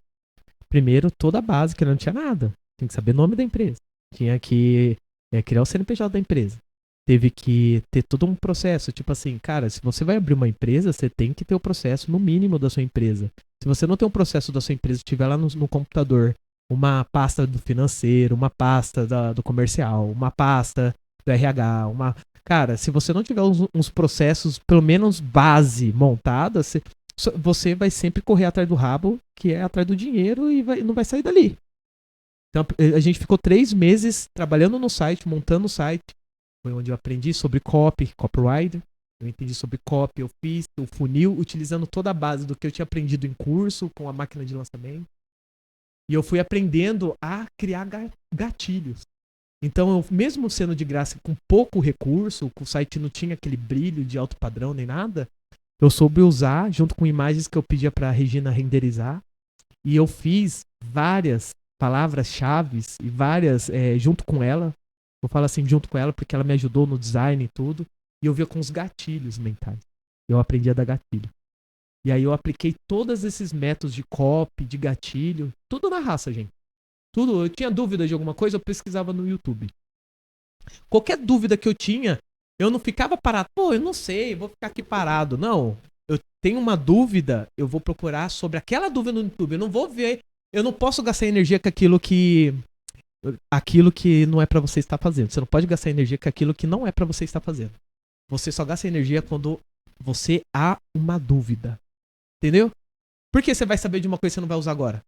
primeiro toda a base, que não tinha nada. Tinha que saber o nome da empresa. Tinha que criar o CNPJ da empresa. Teve que ter todo um processo. Tipo assim, cara, se você vai abrir uma empresa, você tem que ter o processo no mínimo da sua empresa. Se você não tem um processo da sua empresa, tiver lá no computador uma pasta do financeiro, uma pasta do comercial, uma pasta do RH, Cara, se você não tiver uns processos, pelo menos base montada, você vai sempre correr atrás do rabo, que é atrás do dinheiro, e não vai sair dali. Então a gente ficou 3 meses trabalhando no site, montando o site. Foi onde eu aprendi sobre copywriter. Eu entendi sobre copy, eu fiz o funil, utilizando toda a base do que eu tinha aprendido em curso, com a máquina de lançamento. E eu fui aprendendo a criar gatilhos. Então, eu, mesmo sendo de graça, com pouco recurso, o site não tinha aquele brilho de alto padrão nem nada, eu soube usar, junto com imagens que eu pedia para a Regina renderizar, e eu fiz várias palavras-chave e várias, junto com ela, eu falo assim, junto com ela, porque ela me ajudou no design e tudo, e eu via com os gatilhos mentais. Eu aprendi a dar gatilho. E aí eu apliquei todos esses métodos de copy, de gatilho, tudo na raça, gente. Tudo, eu tinha dúvida de alguma coisa, eu pesquisava no YouTube. Qualquer dúvida que eu tinha, eu não ficava parado. Pô, eu não sei, vou ficar aqui parado. Não, eu tenho uma dúvida, eu vou procurar sobre aquela dúvida no YouTube. Eu não vou ver, eu não posso gastar energia com aquilo que não é pra você estar fazendo. Você não pode gastar energia com aquilo que não é pra você estar fazendo. Você só gasta energia quando você há uma dúvida. Entendeu? Por que você vai saber de uma coisa que você não vai usar agora?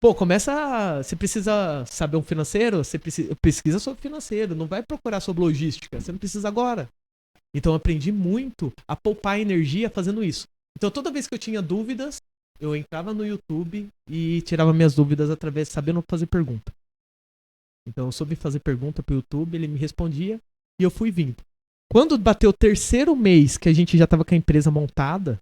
Pô, você precisa saber um financeiro, você pesquisa sobre financeiro, não vai procurar sobre logística, você não precisa agora. Então eu aprendi muito a poupar energia fazendo isso. Então toda vez que eu tinha dúvidas, eu entrava no YouTube e tirava minhas dúvidas através de sabendo fazer pergunta. Então eu soube fazer pergunta pro YouTube, ele me respondia e eu fui vindo. Quando bateu o 3º mês que a gente já tava com a empresa montada,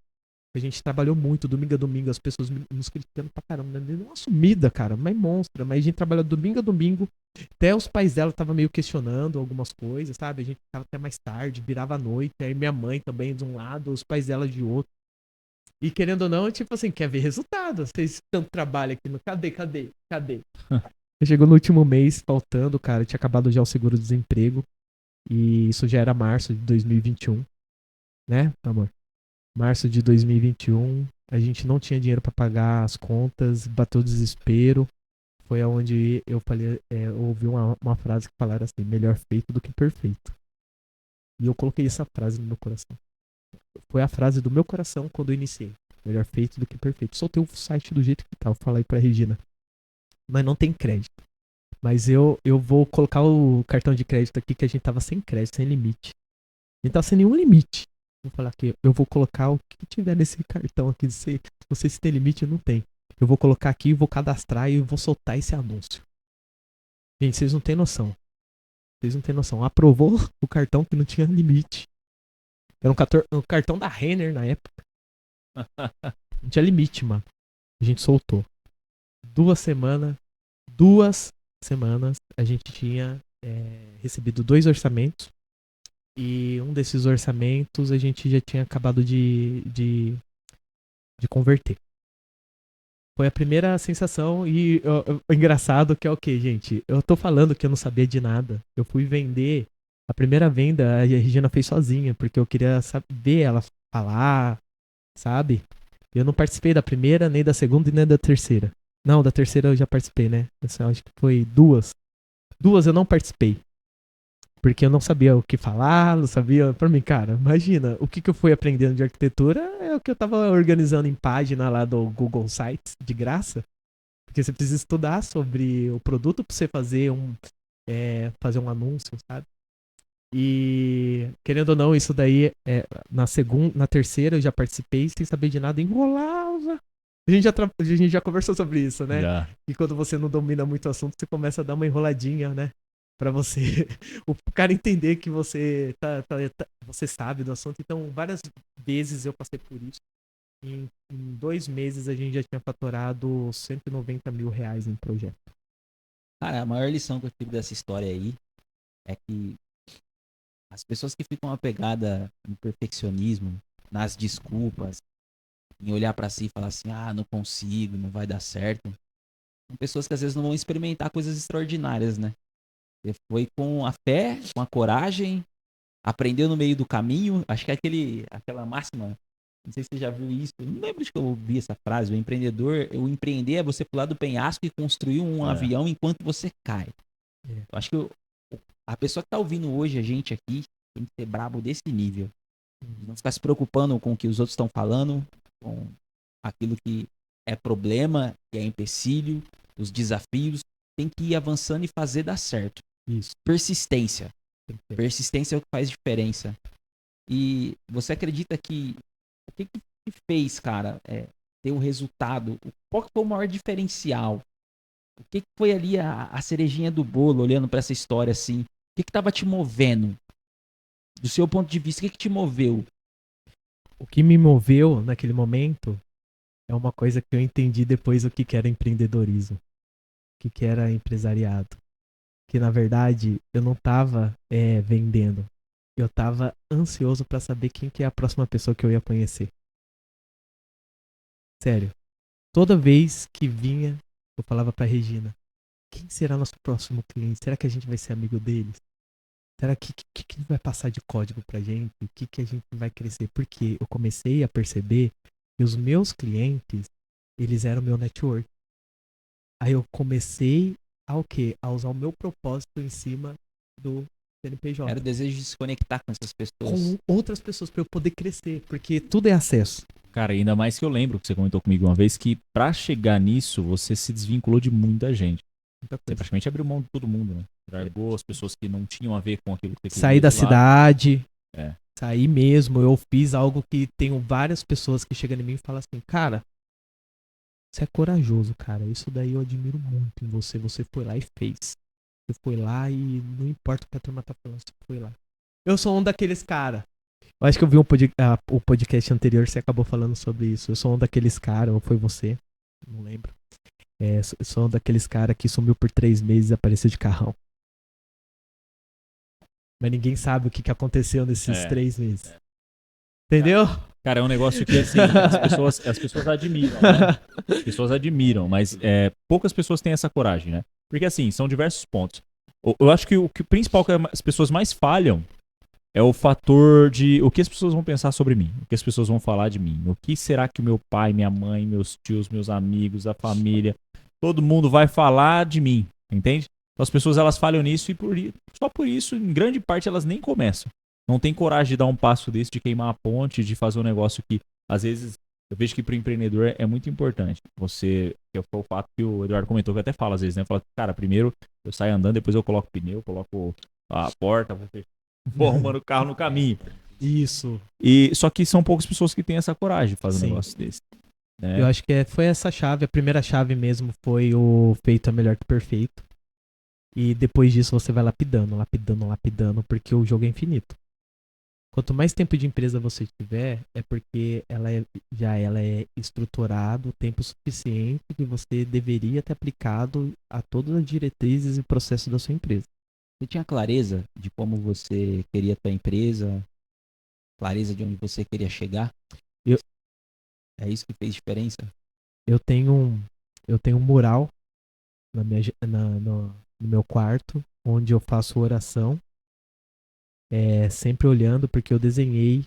a gente trabalhou muito, domingo a domingo, as pessoas nos criticando pra caramba. Deu uma sumida, cara, mas monstra. Mas a gente trabalhou domingo a domingo. Até os pais dela estavam meio questionando algumas coisas, sabe? A gente ficava até mais tarde, virava a noite. Aí minha mãe também de um lado, os pais dela de outro. E querendo ou não, tipo assim, quer ver resultado. Vocês tanto trabalham aqui. Cadê? Chegou no último mês, faltando, cara. Tinha acabado já o seguro-desemprego. E isso já era março de 2021. Né, amor? Março de 2021, a gente não tinha dinheiro para pagar as contas, bateu o desespero. Foi aonde eu falei, eu ouvi uma frase que falaram assim, melhor feito do que perfeito. E eu coloquei essa frase no meu coração. Foi a frase do meu coração quando eu iniciei. Melhor feito do que perfeito. Soltei o site do jeito que tá, eu falei pra Regina. Mas não tem crédito. Mas eu vou colocar o cartão de crédito aqui que a gente tava sem crédito, sem limite. A gente tava sem nenhum limite. Vou falar aqui, eu vou colocar o que tiver nesse cartão aqui. Se tem limite, não tem. Eu vou colocar aqui, vou cadastrar e vou soltar esse anúncio. Gente, vocês não têm noção. Aprovou o cartão que não tinha limite. Era um cartão da Renner na época. Não tinha limite, mano. A gente soltou. 2 semanas, 2 semanas a gente tinha recebido 2 orçamentos. E um desses orçamentos a gente já tinha acabado de converter. Foi a primeira sensação e o engraçado que é o quê, gente? Eu tô falando que eu não sabia de nada. Eu fui vender, a primeira venda a Regina fez sozinha, porque eu queria ver ela falar, sabe? Eu não participei da primeira, nem da segunda e nem da terceira. Não, da terceira eu já participei, né? Eu acho que foi 2. 2 eu não participei. Porque eu não sabia o que falar, não sabia. Pra mim, cara, imagina, o que eu fui aprendendo de arquitetura é o que eu tava organizando em página lá do Google Sites, de graça. Porque você precisa estudar sobre o produto pra você fazer um anúncio, sabe? E, querendo ou não, isso daí, na terceira eu já participei sem saber de nada, enrolava. A gente já conversou sobre isso, né? Já. E quando você não domina muito o assunto, você começa a dar uma enroladinha, né? Pra você, o cara entender que você você sabe do assunto. Então, várias vezes eu passei por isso. Em 2 meses a gente já tinha faturado R$190 mil em projeto. Cara, a maior lição que eu tive dessa história aí é que as pessoas que ficam apegadas no perfeccionismo, nas desculpas, em olhar pra si e falar assim, ah, não consigo, não vai dar certo, são pessoas que às vezes não vão experimentar coisas extraordinárias, né? Você foi com a fé, com a coragem, aprendeu no meio do caminho. Acho que é aquela máxima, não sei se você já viu isso, eu não lembro de que eu ouvi essa frase, o empreender é você pular do penhasco e construir um avião enquanto você cai. Eu acho que a pessoa que tá ouvindo hoje a gente aqui tem que ser brabo desse nível. Não ficar se preocupando com o que os outros estão falando, com aquilo que é problema, que é empecilho, os desafios. Tem que ir avançando e fazer dar certo. Isso. Persistência. Persistência é o que faz diferença. E você acredita que o que fez, cara, ter o resultado? Qual que foi o maior diferencial? O que foi ali a cerejinha do bolo, olhando pra essa história assim? O que tava te movendo? Do seu ponto de vista, o que te moveu? O que me moveu naquele momento é uma coisa que eu entendi depois o que era empreendedorismo. O que era empresariado. Que na verdade eu não tava vendendo. Eu tava ansioso pra saber quem que é a próxima pessoa que eu ia conhecer. Sério. Toda vez que vinha, eu falava pra Regina, quem será nosso próximo cliente? Será que a gente vai ser amigo deles? Será que vai passar de código pra gente? O que a gente vai crescer? Porque eu comecei a perceber que os meus clientes, eles eram meu network. Aí eu comecei a usar o meu propósito em cima do CNPJ. Era o desejo de se conectar com essas pessoas. Com outras pessoas, pra eu poder crescer. Porque tudo é acesso. Cara, ainda mais que eu lembro que você comentou comigo uma vez que pra chegar nisso, você se desvinculou de muita gente. Você praticamente abriu mão de todo mundo, né? Largou as pessoas que não tinham a ver com aquilo que você queria. Saí da cidade. É. Saí mesmo. Eu fiz algo que tenho várias pessoas que chegam em mim e falam assim, cara, você é corajoso, cara. Isso daí eu admiro muito em você. Você foi lá e fez. Você foi lá e não importa o que a turma tá falando, você foi lá. Eu sou um daqueles caras. Eu acho que eu vi o podcast anterior, você acabou falando sobre isso. Eu sou um daqueles caras, ou foi você? Não lembro. Eu sou um daqueles caras que sumiu por 3 meses e apareceu de carrão. Mas ninguém sabe o que aconteceu nesses 3 meses. Entendeu? Cara, é um negócio que assim, as pessoas admiram, né? As pessoas admiram, mas poucas pessoas têm essa coragem, né? Porque assim, são diversos pontos. Eu acho que o principal que as pessoas mais falham é o fator de o que as pessoas vão pensar sobre mim, o que as pessoas vão falar de mim, o que será que o meu pai, minha mãe, meus tios, meus amigos, a família, todo mundo vai falar de mim, entende? Então as pessoas elas falham nisso e só por isso, em grande parte, elas nem começam. Não tem coragem de dar um passo desse, de queimar a ponte, de fazer um negócio que, às vezes, eu vejo que para o empreendedor é muito importante. Que foi o fato que o Eduardo comentou, que eu até falo às vezes, né? Fala, cara, primeiro eu saio andando, depois eu coloco o pneu, coloco a porta, vou arrumando o carro no caminho. Isso. Só que são poucas pessoas que têm essa coragem de fazer um negócio desse. Né? Eu acho que foi essa chave, a primeira chave mesmo foi o feito é melhor que perfeito. E depois disso você vai lapidando, lapidando, lapidando, porque o jogo é infinito. Quanto mais tempo de empresa você tiver, é porque ela é estruturada o tempo suficiente que você deveria ter aplicado a todas as diretrizes e processos da sua empresa. Você tinha clareza de como você queria a tua empresa, clareza de onde você queria chegar? Eu- É isso que fez diferença? Eu tenho um mural na minha, no meu quarto, onde eu faço oração, sempre olhando, porque eu desenhei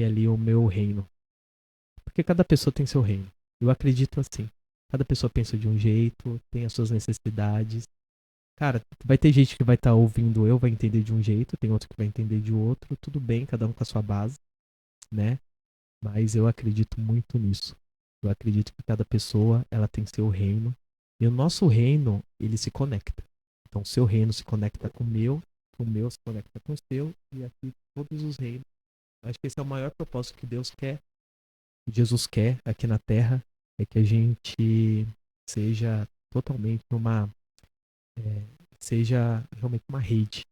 ali o meu reino. Porque cada pessoa tem seu reino. Eu acredito assim. Cada pessoa pensa de um jeito, tem as suas necessidades. Cara, vai ter gente que vai estar ouvindo vai entender de um jeito, tem outro que vai entender de outro, tudo bem, cada um com a sua base, né? Mas eu acredito muito nisso. Eu acredito que cada pessoa, ela tem seu reino, e o nosso reino, ele se conecta. Então, o seu reino se conecta com o meu se conecta com o seu, e aqui todos os reinos. Acho que esse é o maior propósito que Deus quer, que Jesus quer aqui na Terra, é que a gente seja totalmente seja realmente uma rede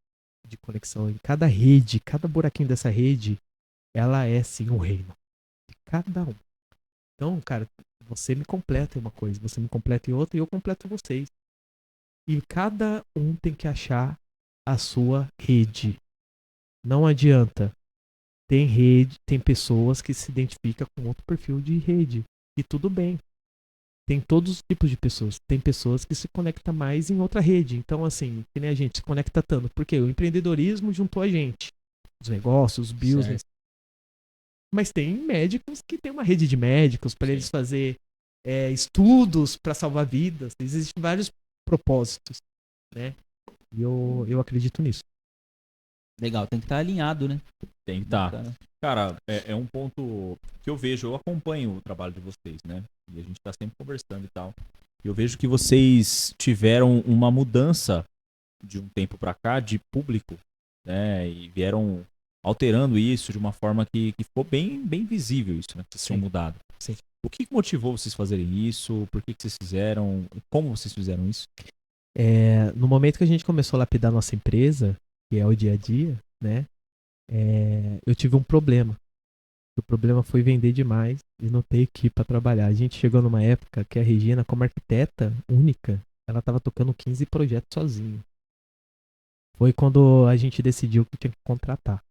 de conexão. E cada rede, cada buraquinho dessa rede, ela é sim um reino. De cada um. Então, cara, você me completa em uma coisa, você me completa em outra e eu completo vocês. E cada um tem que achar a sua rede. Não adianta. Tem rede, tem pessoas que se identificam com outro perfil de rede. E tudo bem. Tem todos os tipos de pessoas. Tem pessoas que se conectam mais em outra rede. Então, assim, que nem a gente se conecta tanto. Porque o empreendedorismo juntou a gente. Os negócios, os business. Certo. Mas tem médicos que tem uma rede de médicos para Sim. eles fazer estudos para salvar vidas. Existem vários propósitos, né? E eu acredito nisso. Legal, tem que estar alinhado, né? Tem que estar. Tá. Cara, é um ponto que eu vejo, eu acompanho o trabalho de vocês, né? E a gente tá sempre conversando e tal. E eu vejo que vocês tiveram uma mudança de um tempo pra cá de público, né? E vieram alterando isso de uma forma que ficou bem visível isso, né? Que vocês tinham mudado. Sim. O que motivou vocês a fazerem isso? Por que vocês fizeram? Como vocês fizeram isso? No momento que a gente começou a lapidar nossa empresa, que é o dia a dia, né? Eu tive um problema. O problema foi vender demais e não ter equipe para trabalhar. A gente chegou numa época que a Regina, como arquiteta única, ela estava tocando 15 projetos sozinha. Foi quando a gente decidiu que tinha que contratar.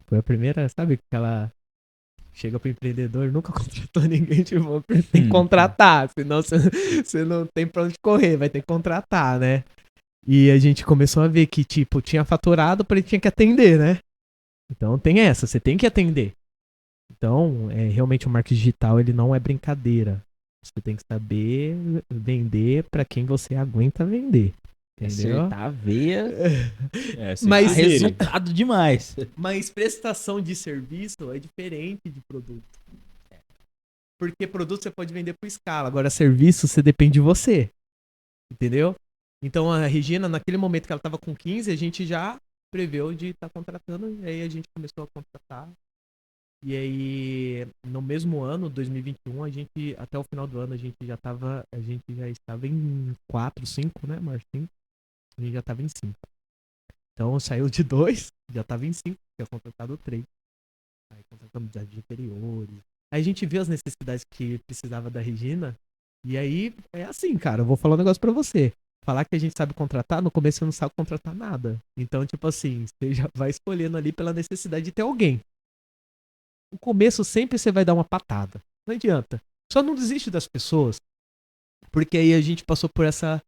Foi a primeira, sabe, que ela chega pro empreendedor, nunca contratou ninguém, tipo, tem que contratar, senão você não tem pra onde correr, vai ter que contratar, né? E a gente começou a ver que, tipo, tinha faturado, porém tinha que atender, né? Então tem essa, você tem que atender. Então, realmente o marketing digital, ele não é brincadeira. Você tem que saber vender pra quem você aguenta vender. Entendeu? Acertar a veia, Mas dá resultado demais. Mas prestação de serviço é diferente de produto. Porque produto você pode vender por escala. Agora, serviço, você depende de você. Entendeu? Então, a Regina, naquele momento que ela estava com 15, a gente já preveu de estar contratando. E aí, a gente começou a contratar. E aí, no mesmo ano, 2021, até o final do ano, a gente já estava em 4, 5, né, Marcinho? A gente já estava em 5. Então, saiu de 2, já estava em 5, tinha contratado 3. Aí contratamos de interiores. Aí a gente viu as necessidades que precisava da Regina. E aí, é assim, cara, eu vou falar um negócio pra você. Falar que a gente sabe contratar, no começo você não sabe contratar nada. Então, tipo assim, você já vai escolhendo ali pela necessidade de ter alguém. No começo sempre você vai dar uma patada. Não adianta. Só não desiste das pessoas. Porque aí a gente passou por essa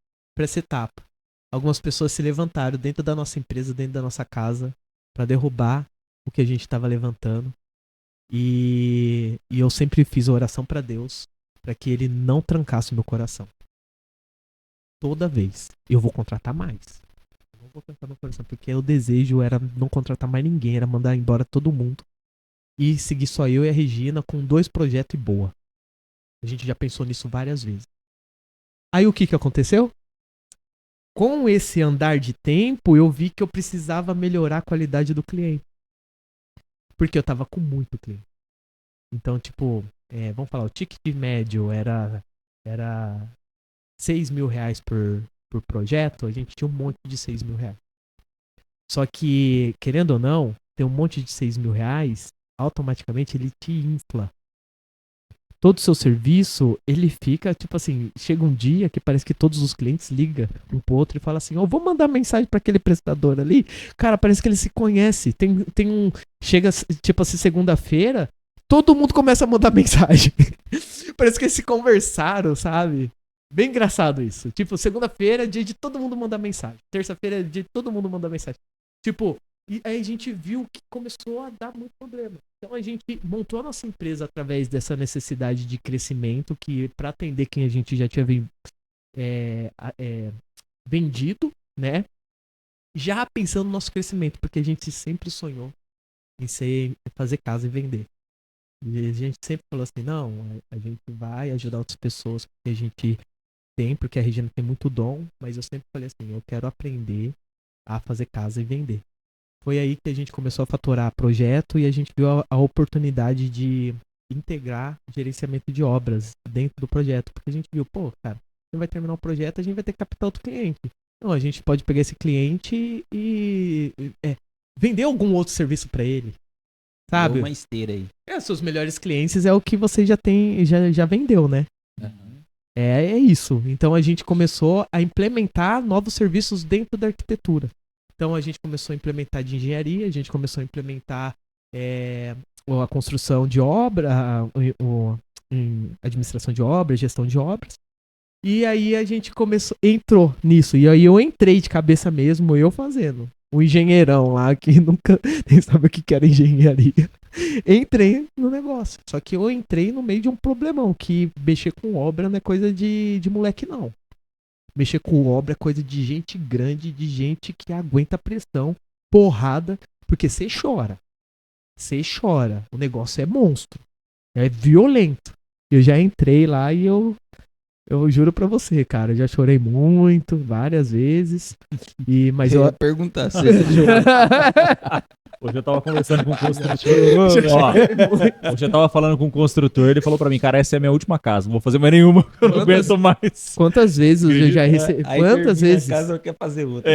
etapa. Algumas pessoas se levantaram dentro da nossa empresa, dentro da nossa casa, pra derrubar o que a gente estava levantando. E eu sempre fiz a oração pra Deus, pra que ele não trancasse o meu coração. Toda vez. Eu vou contratar mais. Eu não vou trancar meu coração, porque o desejo era não contratar mais ninguém, era mandar embora todo mundo. E seguir só eu e a Regina com 2 projetos e boa. A gente já pensou nisso várias vezes. Aí o que aconteceu? Com esse andar de tempo, eu vi que eu precisava melhorar a qualidade do cliente. Porque eu tava com muito cliente. Então, tipo, vamos falar, o ticket médio era 6 mil reais por projeto, a gente tinha um monte de 6 mil reais. Só que, querendo ou não, tem um monte de 6 mil reais, automaticamente ele te infla. Todo o seu serviço, ele fica, tipo assim, chega um dia que parece que todos os clientes ligam um pro outro e falam assim, vou mandar mensagem para aquele prestador ali. Cara, parece que ele se conhece. Tem um... Chega, tipo assim, segunda-feira, todo mundo começa a mandar mensagem. Parece que eles se conversaram, sabe? Bem engraçado isso. Tipo, segunda-feira é dia de todo mundo mandar mensagem. Terça-feira é dia de todo mundo mandar mensagem. Tipo, e aí a gente viu que começou a dar muito problema. Então a gente montou a nossa empresa através dessa necessidade de crescimento, que para atender quem a gente já tinha vendido, né? Já pensando no nosso crescimento, porque a gente sempre sonhou em fazer casa e vender. E a gente sempre falou assim, não, a gente vai ajudar outras pessoas que a gente tem, porque a Regina tem muito dom, mas eu sempre falei assim, eu quero aprender a fazer casa e vender. Foi aí que a gente começou a faturar projeto e a gente viu a oportunidade de integrar gerenciamento de obras dentro do projeto. Porque a gente viu, cara, a gente vai terminar o projeto, a gente vai ter que captar outro cliente. Então a gente pode pegar esse cliente e vender algum outro serviço para ele. Sabe? Uma esteira aí. Seus melhores clientes é o que você já tem, já vendeu, né? Uhum. É isso. Então a gente começou a implementar novos serviços dentro da arquitetura. Então a gente começou a implementar de engenharia, a gente começou a implementar a construção de obra, administração de obras, gestão de obras. E aí a gente entrou nisso. E aí eu entrei de cabeça mesmo, eu fazendo. Um engenheirão lá que nunca nem sabe o que era engenharia. Entrei no negócio. Só que eu entrei no meio de um problemão, que mexer com obra não é coisa de moleque, não. Mexer com obra é coisa de gente grande, de gente que aguenta pressão, porrada, porque você chora. Você chora. O negócio é monstro. É violento. Eu já entrei lá e eu juro pra você, cara, eu já chorei muito, várias vezes. Mas eu ia perguntar se Hoje eu tava conversando com um construtor. Hoje eu tava falando com um construtor, ele falou pra mim, cara, essa é a minha última casa, não vou fazer mais nenhuma, eu não aguento mais. Quantas vezes eu já recebi? Quantas vezes? A casa eu quero fazer outra.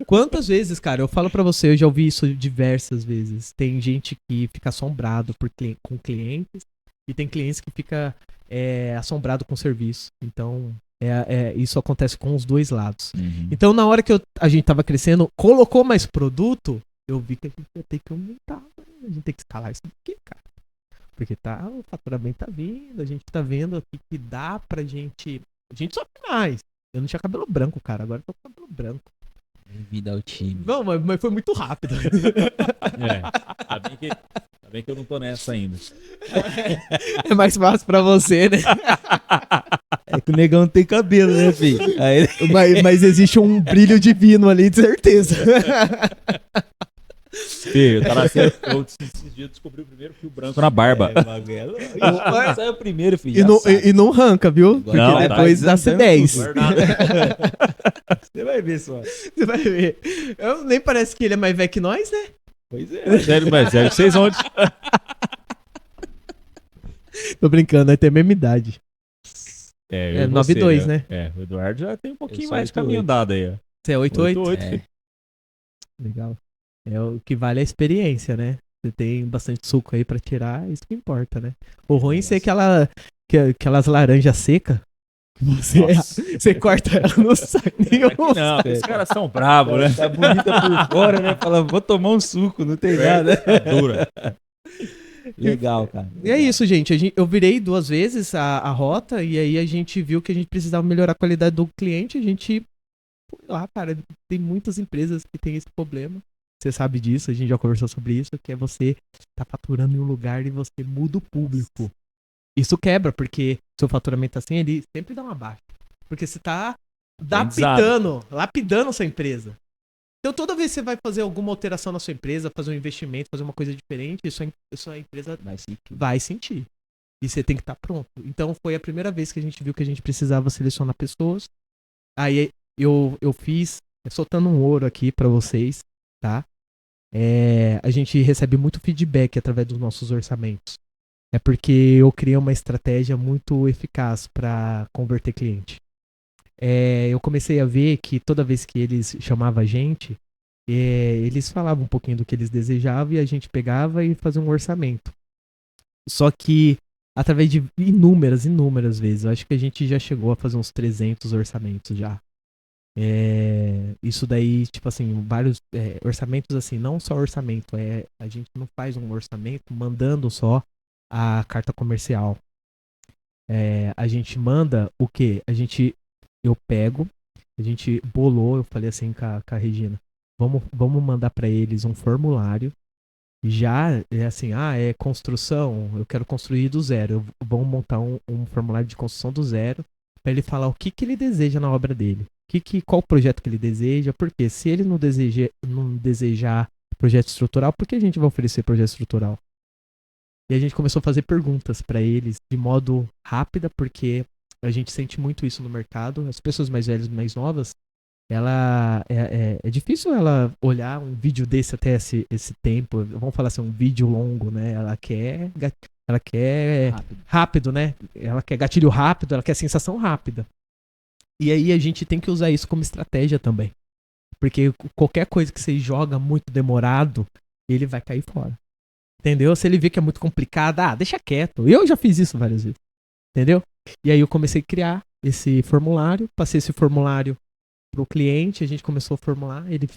Quantas vezes, cara? Eu falo pra você, eu já ouvi isso diversas vezes. Tem gente que fica assombrado com clientes e tem clientes que fica assombrado com o serviço. Então, isso acontece com os dois lados. Uhum. Então, na hora que a gente tava crescendo, colocou mais produto, eu vi que a gente ia ter que aumentar. A gente tem que escalar isso aqui, cara. Porque o faturamento tá vindo, a gente tá vendo aqui que dá pra gente... A gente sofre mais. Eu não tinha cabelo branco, cara. Agora eu tô com cabelo branco. Vida ao time. Não, mas foi muito rápido. Tá bem que eu não tô nessa ainda. É mais fácil pra você, né? É que o negão não tem cabelo, né, filho? Aí... mas existe um brilho divino ali, de certeza. Filho, esses dias eu descobri o primeiro fio branco na barba. Sai o primeiro, filho. E não arranca, viu? Porque não, depois dá C10. Você vai ver só. Você vai ver. Nem parece que ele é mais velho que nós, né? Pois é. Sério, mas sério, vocês onde? Tô brincando, nós temos a mesma idade. É 9-2, né? O Eduardo já tem um pouquinho sou mais de 8-8. caminho andado aí, ó. Você é 8-8? 8-8. Legal. O que vale é a experiência, né? Você tem bastante suco aí pra tirar, isso que importa, né? O ruim é ser aquelas laranjas secas. Você corta ela, não sai nenhum. Não, os caras são bravos, né? Tá bonita por fora, né? Fala, vou tomar um suco, não tem nada. Dura. Legal, cara. E é isso, gente. Eu virei 2 vezes a rota e aí a gente viu que a gente precisava melhorar a qualidade do cliente. A gente foi lá, cara. Tem muitas empresas que tem esse problema. Você sabe disso, a gente já conversou sobre isso, que é você tá faturando em um lugar e você muda o público. Isso quebra, porque seu faturamento assim, ele sempre dá uma baixa. Porque você tá lapidando a sua empresa. Então toda vez que você vai fazer alguma alteração na sua empresa, fazer um investimento, fazer uma coisa diferente, sua empresa vai sentir. E você tem que estar pronto. Então foi a primeira vez que a gente viu que a gente precisava selecionar pessoas. Aí eu fiz, soltando um ouro aqui pra vocês, tá? A gente recebe muito feedback através dos nossos orçamentos. É porque eu criei uma estratégia muito eficaz para converter cliente. Eu comecei a ver que toda vez que eles chamavam a gente, eles falavam um pouquinho do que eles desejavam e a gente pegava e fazia um orçamento. Só que através de inúmeras vezes, eu acho que a gente já chegou a fazer uns 300 orçamentos já. Isso daí, tipo assim, vários orçamentos assim, não só orçamento, a gente não faz um orçamento mandando só a carta comercial. A gente manda o quê? Eu pego, a gente bolou, eu falei assim com a Regina, vamos mandar para eles um formulário. Já é assim, é construção, eu quero construir do zero. Vamos montar um formulário de construção do zero para ele falar o que ele deseja na obra dele. Qual projeto que ele deseja, porque se ele não desejar projeto estrutural, por que a gente vai oferecer projeto estrutural? E a gente começou a fazer perguntas para eles de modo rápida, porque a gente sente muito isso no mercado. As pessoas mais velhas, mais novas, é difícil ela olhar um vídeo desse até esse tempo. Vamos falar assim, um vídeo longo, né? Ela quer rápido, né? Ela quer gatilho rápido, ela quer sensação rápida. E aí a gente tem que usar isso como estratégia também. Porque qualquer coisa que você joga muito demorado, ele vai cair fora. Entendeu? Se ele vê que é muito complicado, deixa quieto. Eu já fiz isso várias vezes. Entendeu? E aí eu comecei a criar esse formulário, passei esse formulário pro cliente, a gente começou a formular, ele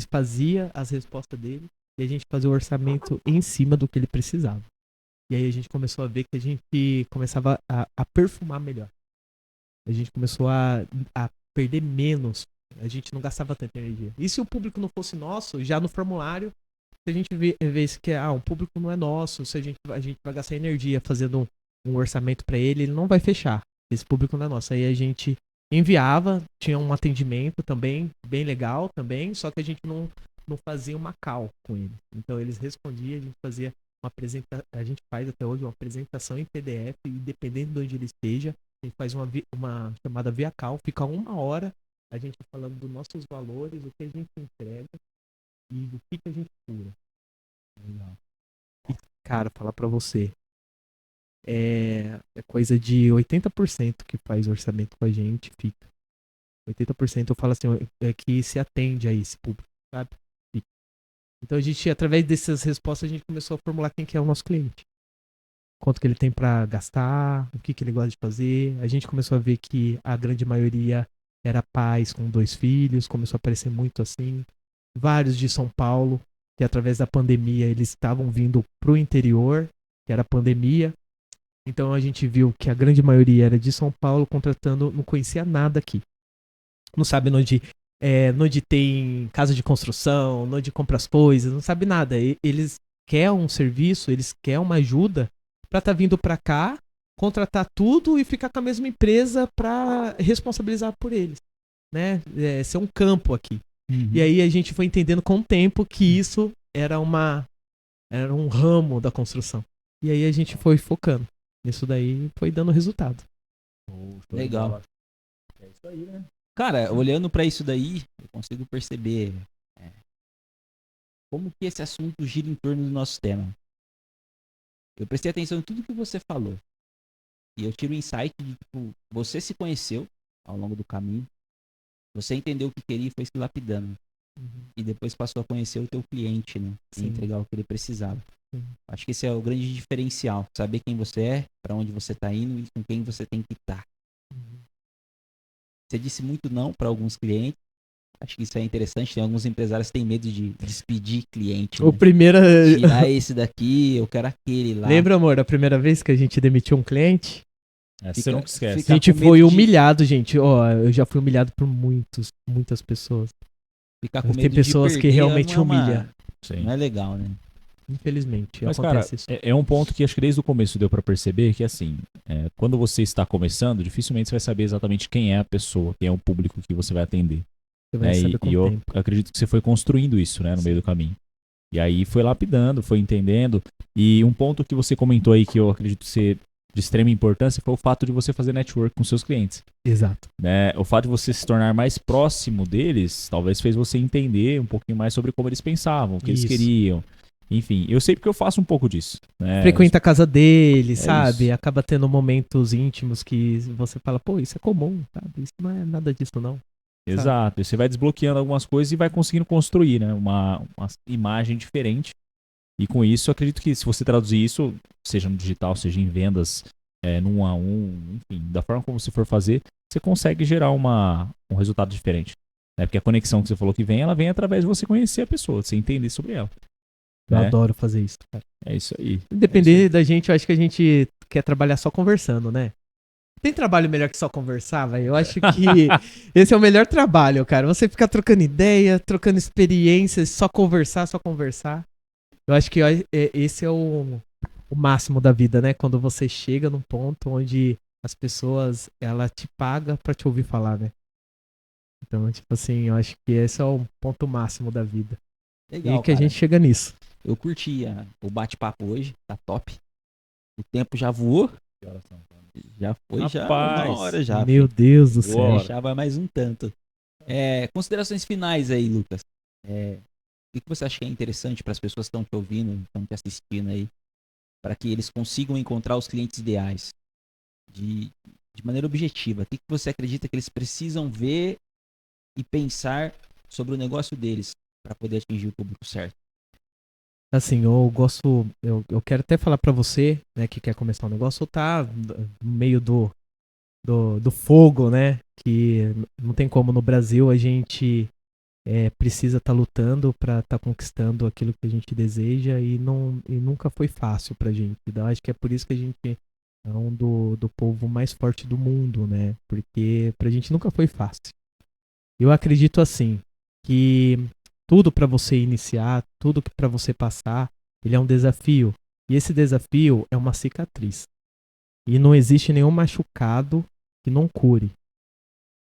fazia as respostas dele e a gente fazia o orçamento em cima do que ele precisava. E aí a gente começou a ver que a gente começava a perfumar melhor. A gente começou a perder menos, a gente não gastava tanta energia. E se o público não fosse nosso, já no formulário, se a gente vê que um público não é nosso, se a gente vai gastar energia fazendo um orçamento para ele não vai fechar. Esse público não é nosso. Aí a gente enviava, tinha um atendimento também, bem legal também, só que a gente não fazia uma call com eles. Então eles respondiam, a gente fazia a gente faz até hoje uma apresentação em PDF, e dependendo de onde ele esteja, a gente faz uma chamada via call, fica 1 hora a gente falando dos nossos valores, o que a gente entrega e do que a gente cura. Legal. E, cara, falar pra você, é coisa de 80% que faz orçamento com a gente, fica. 80% eu falo assim, que se atende a esse público, sabe? Fica. Então a gente, através dessas respostas, a gente começou a formular quem que é o nosso cliente. Quanto que ele tem pra gastar, o que ele gosta de fazer. A gente começou a ver que a grande maioria era pais com 2 filhos, começou a aparecer muito assim. Vários de São Paulo, que através da pandemia eles estavam vindo pro interior, que era a pandemia. Então a gente viu que a grande maioria era de São Paulo, contratando, não conhecia nada aqui. Não sabe onde tem casa de construção, onde compra as coisas, não sabe nada. Eles querem um serviço, eles querem uma ajuda para estar vindo para cá, contratar tudo e ficar com a mesma empresa para responsabilizar por eles, né? Ser um campo aqui. Uhum. E aí a gente foi entendendo com o tempo que isso era um ramo da construção. E aí a gente foi focando. Isso daí foi dando resultado. Legal. É isso aí, né? Cara, olhando pra isso daí, eu consigo perceber como que esse assunto gira em torno do nosso tema. Eu prestei atenção em tudo que você falou. E eu tiro o insight de, tipo, você se conheceu ao longo do caminho. Você entendeu o que queria e foi se lapidando. Uhum. E depois passou a conhecer o teu cliente, né? E entregar o que ele precisava. Acho que esse é o grande diferencial. Saber quem você é, pra onde você tá indo e com quem você tem que estar. Uhum. Você disse muito não para alguns clientes. Acho que isso é interessante. Tem alguns empresários que têm medo de despedir cliente. O primeiro... Tirar esse daqui, eu quero aquele lá. Lembra, amor, a primeira vez que a gente demitiu um cliente? Você nunca esquece. A gente foi humilhado, gente. Eu já fui humilhado por muitas pessoas. Ficar com medo Tem pessoas de que realmente humilham. Não é legal, né? Infelizmente, mas, acontece cara, isso. É um ponto que acho que desde o começo deu pra perceber que, assim, quando você está começando, dificilmente você vai saber exatamente quem é a pessoa, quem é o público que você vai atender. Você vai saber com o eu tempo. acredito que você foi construindo isso, né, no meio do caminho. E aí foi lapidando, foi entendendo. E um ponto que você comentou aí que eu acredito ser de extrema importância foi o fato de você fazer network com seus clientes. Exato. Né? O fato de você se tornar mais próximo deles, talvez fez você entender um pouquinho mais sobre como eles pensavam, o que eles queriam. Enfim, eu sei porque eu faço um pouco disso. Né? Frequenta a casa dele, sabe? Isso. Acaba tendo momentos íntimos que você fala, pô, isso é comum, sabe? Isso não é nada disso, não. Exato. E você vai desbloqueando algumas coisas e vai conseguindo construir, né? Uma imagem diferente. E com isso, eu acredito que se você traduzir isso, seja no digital, seja em vendas, no 1 a 1, enfim, da forma como você for fazer, você consegue gerar um resultado diferente. Né? Porque a conexão que você falou que vem, ela vem através de você conhecer a pessoa, de você entender sobre ela. Eu né? adoro fazer isso, cara. É isso aí. Depender da gente, eu acho que a gente quer trabalhar só conversando, né? Tem trabalho melhor que só conversar, velho? Eu acho que esse é o melhor trabalho, cara. Você ficar trocando ideia, trocando experiências, só conversar, só conversar. Eu acho que esse é o máximo da vida, né? Quando você chega num ponto onde as pessoas, ela te paga pra te ouvir falar, né? Então, tipo assim, eu acho que esse é o ponto máximo da vida. Legal, e que a cara. gente chega nisso. Eu curti o bate-papo hoje, tá top. O tempo já voou. Já foi, já Rapaz, uma hora já. Meu Deus do Boa. céu. Já vai mais um tanto. Considerações finais aí, Lucas. O que você acha que é interessante para as pessoas que estão te ouvindo, estão te assistindo aí, para que eles consigam encontrar os clientes ideais de maneira objetiva? O que você acredita que eles precisam ver e pensar sobre o negócio deles para poder atingir o público certo? Assim, eu quero até falar pra você, né, que quer começar um negócio, tá no meio do fogo, né, que não tem como no Brasil a gente precisa estar lutando pra estar conquistando aquilo que a gente deseja e nunca foi fácil pra gente. Então, acho que é por isso que a gente é um do povo mais forte do mundo, né, porque pra gente nunca foi fácil. Eu acredito assim, que tudo para você iniciar, tudo que para você passar, ele é um desafio. E esse desafio é uma cicatriz. E não existe nenhum machucado que não cure.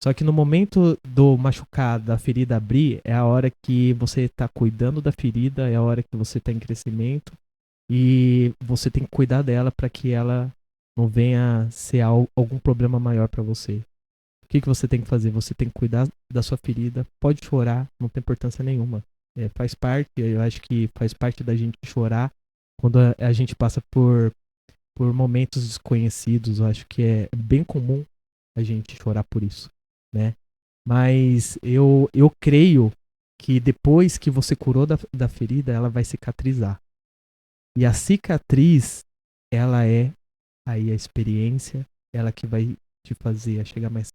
Só que no momento do machucado, da ferida abrir, é a hora que você está cuidando da ferida, é a hora que você está em crescimento e você tem que cuidar dela para que ela não venha ser algum problema maior para você. O que você tem que fazer? Você tem que cuidar da sua ferida. Pode chorar, não tem importância nenhuma. Faz parte, eu acho que faz parte da gente chorar quando a gente passa por momentos desconhecidos. Eu acho que é bem comum a gente chorar por isso, né? Mas eu creio que depois que você curou da ferida, ela vai cicatrizar. E a cicatriz, ela é aí a experiência, ela que vai te fazer chegar mais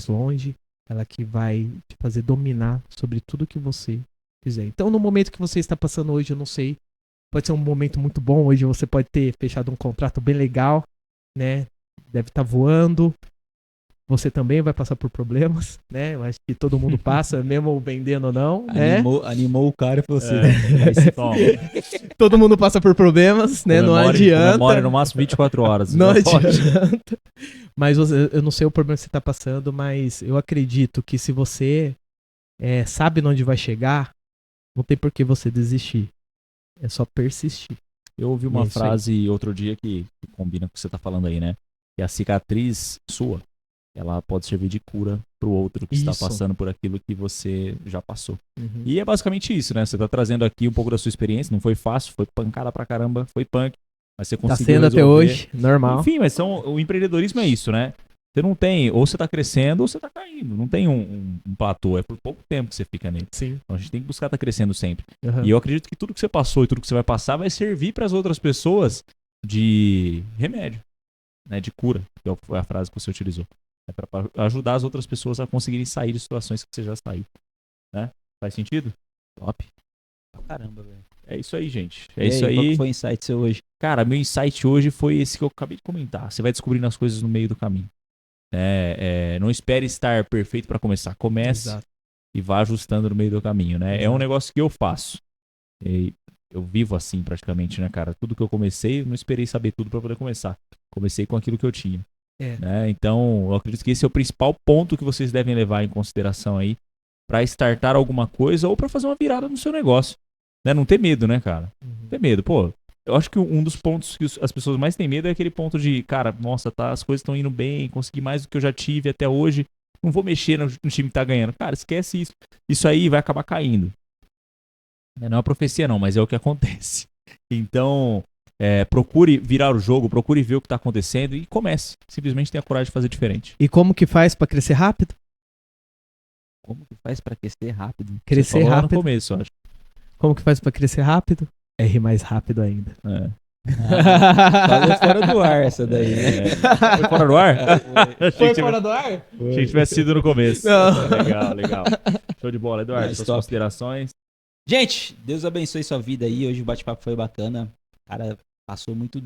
longe, ela que vai te fazer dominar sobre tudo que você fizer. Então, no momento que você está passando hoje, eu não sei, pode ser um momento muito bom. Hoje você pode ter fechado um contrato bem legal, né? Deve estar voando. Você também vai passar por problemas, né? Eu acho que todo mundo passa, mesmo vendendo ou não, né? Animou o cara e falou assim, Todo mundo passa por problemas, né? Não adianta. Comemore no máximo 24 horas. Não adianta. Mas eu não sei o problema que você está passando, mas eu acredito que se você sabe onde vai chegar, não tem por que você desistir. É só persistir. Eu ouvi uma frase outro dia que combina com o que você está falando aí, né? Que a cicatriz sua, ela pode servir de cura pro outro que está passando por aquilo que você já passou. Uhum. E é basicamente isso, né? Você tá trazendo aqui um pouco da sua experiência, não foi fácil, foi pancada pra caramba, foi punk, mas você conseguiu Tá sendo resolver. até hoje, normal. Enfim, mas o empreendedorismo é isso, né? Você não tem, ou você tá crescendo ou você tá caindo, não tem um platô, é por pouco tempo que você fica nele. Sim. Então a gente tem que buscar estar crescendo sempre. Uhum. E eu acredito que tudo que você passou e tudo que você vai passar vai servir para as outras pessoas de remédio, né? De cura, que foi a frase que você utilizou. É para ajudar as outras pessoas a conseguirem sair de situações que você já saiu, né? Faz sentido? Top. Caramba, velho. É isso aí, gente. E isso aí. Qual que foi o insight seu hoje? Cara, meu insight hoje foi esse que eu acabei de comentar. Você vai descobrindo as coisas no meio do caminho. Não espere estar perfeito para começar. Comece. Exato. E vá ajustando no meio do caminho, né? Exato. É um negócio que eu faço. Eu vivo assim praticamente, né, cara? Tudo que eu comecei, eu não esperei saber tudo para poder começar. Comecei com aquilo que eu tinha. Né? Então, eu acredito que esse é o principal ponto que vocês devem levar em consideração aí para startar alguma coisa ou para fazer uma virada no seu negócio. Né? Não ter medo, né, cara? Não ter medo. Pô, eu acho que um dos pontos que as pessoas mais têm medo é aquele ponto de, cara, nossa, as coisas estão indo bem, consegui mais do que eu já tive até hoje, não vou mexer no time que tá ganhando. Cara, esquece isso. Isso aí vai acabar caindo. Não é uma profecia não, mas é o que acontece. Então, procure virar o jogo, procure ver o que tá acontecendo e comece. Simplesmente tenha coragem de fazer diferente. E como que faz para crescer rápido? Como que faz pra crescer rápido? Você Crescer falou lá rápido. no começo, eu acho. Como que faz pra crescer rápido? R mais rápido ainda. É. Falou fora do ar essa daí, né? Foi fora do ar? Achei que do ar? Achei que tivesse sido no começo. Não. Legal, legal. Show de bola, Eduardo. Mas Suas top. considerações. Gente, Deus abençoe sua vida aí. Hoje o bate-papo foi bacana. O cara passou muito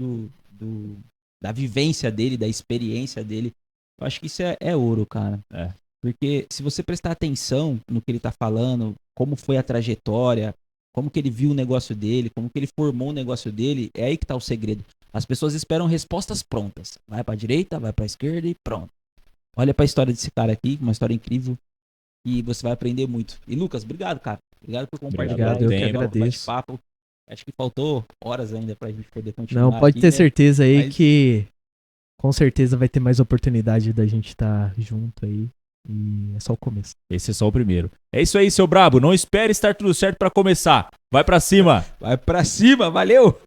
da vivência dele, da experiência dele. Eu acho que isso é ouro, cara. É. Porque se você prestar atenção no que ele tá falando, como foi a trajetória, como que ele viu o negócio dele, como que ele formou o negócio dele, é aí que tá o segredo. As pessoas esperam respostas prontas. Vai pra direita, vai pra esquerda e pronto. Olha pra história desse cara aqui, uma história incrível. E você vai aprender muito. E Lucas, obrigado, cara. Obrigado por compartilhar Obrigado, eu que o agradeço. bate-papo. Acho que faltou horas ainda pra gente poder continuar. Não, pode aqui, ter né? certeza aí Mas- que com certeza vai ter mais oportunidade da gente estar junto aí. E é só o começo. Esse é só o primeiro. É isso aí, seu brabo. Não espere estar tudo certo pra começar. Vai pra cima. Vai pra cima, valeu!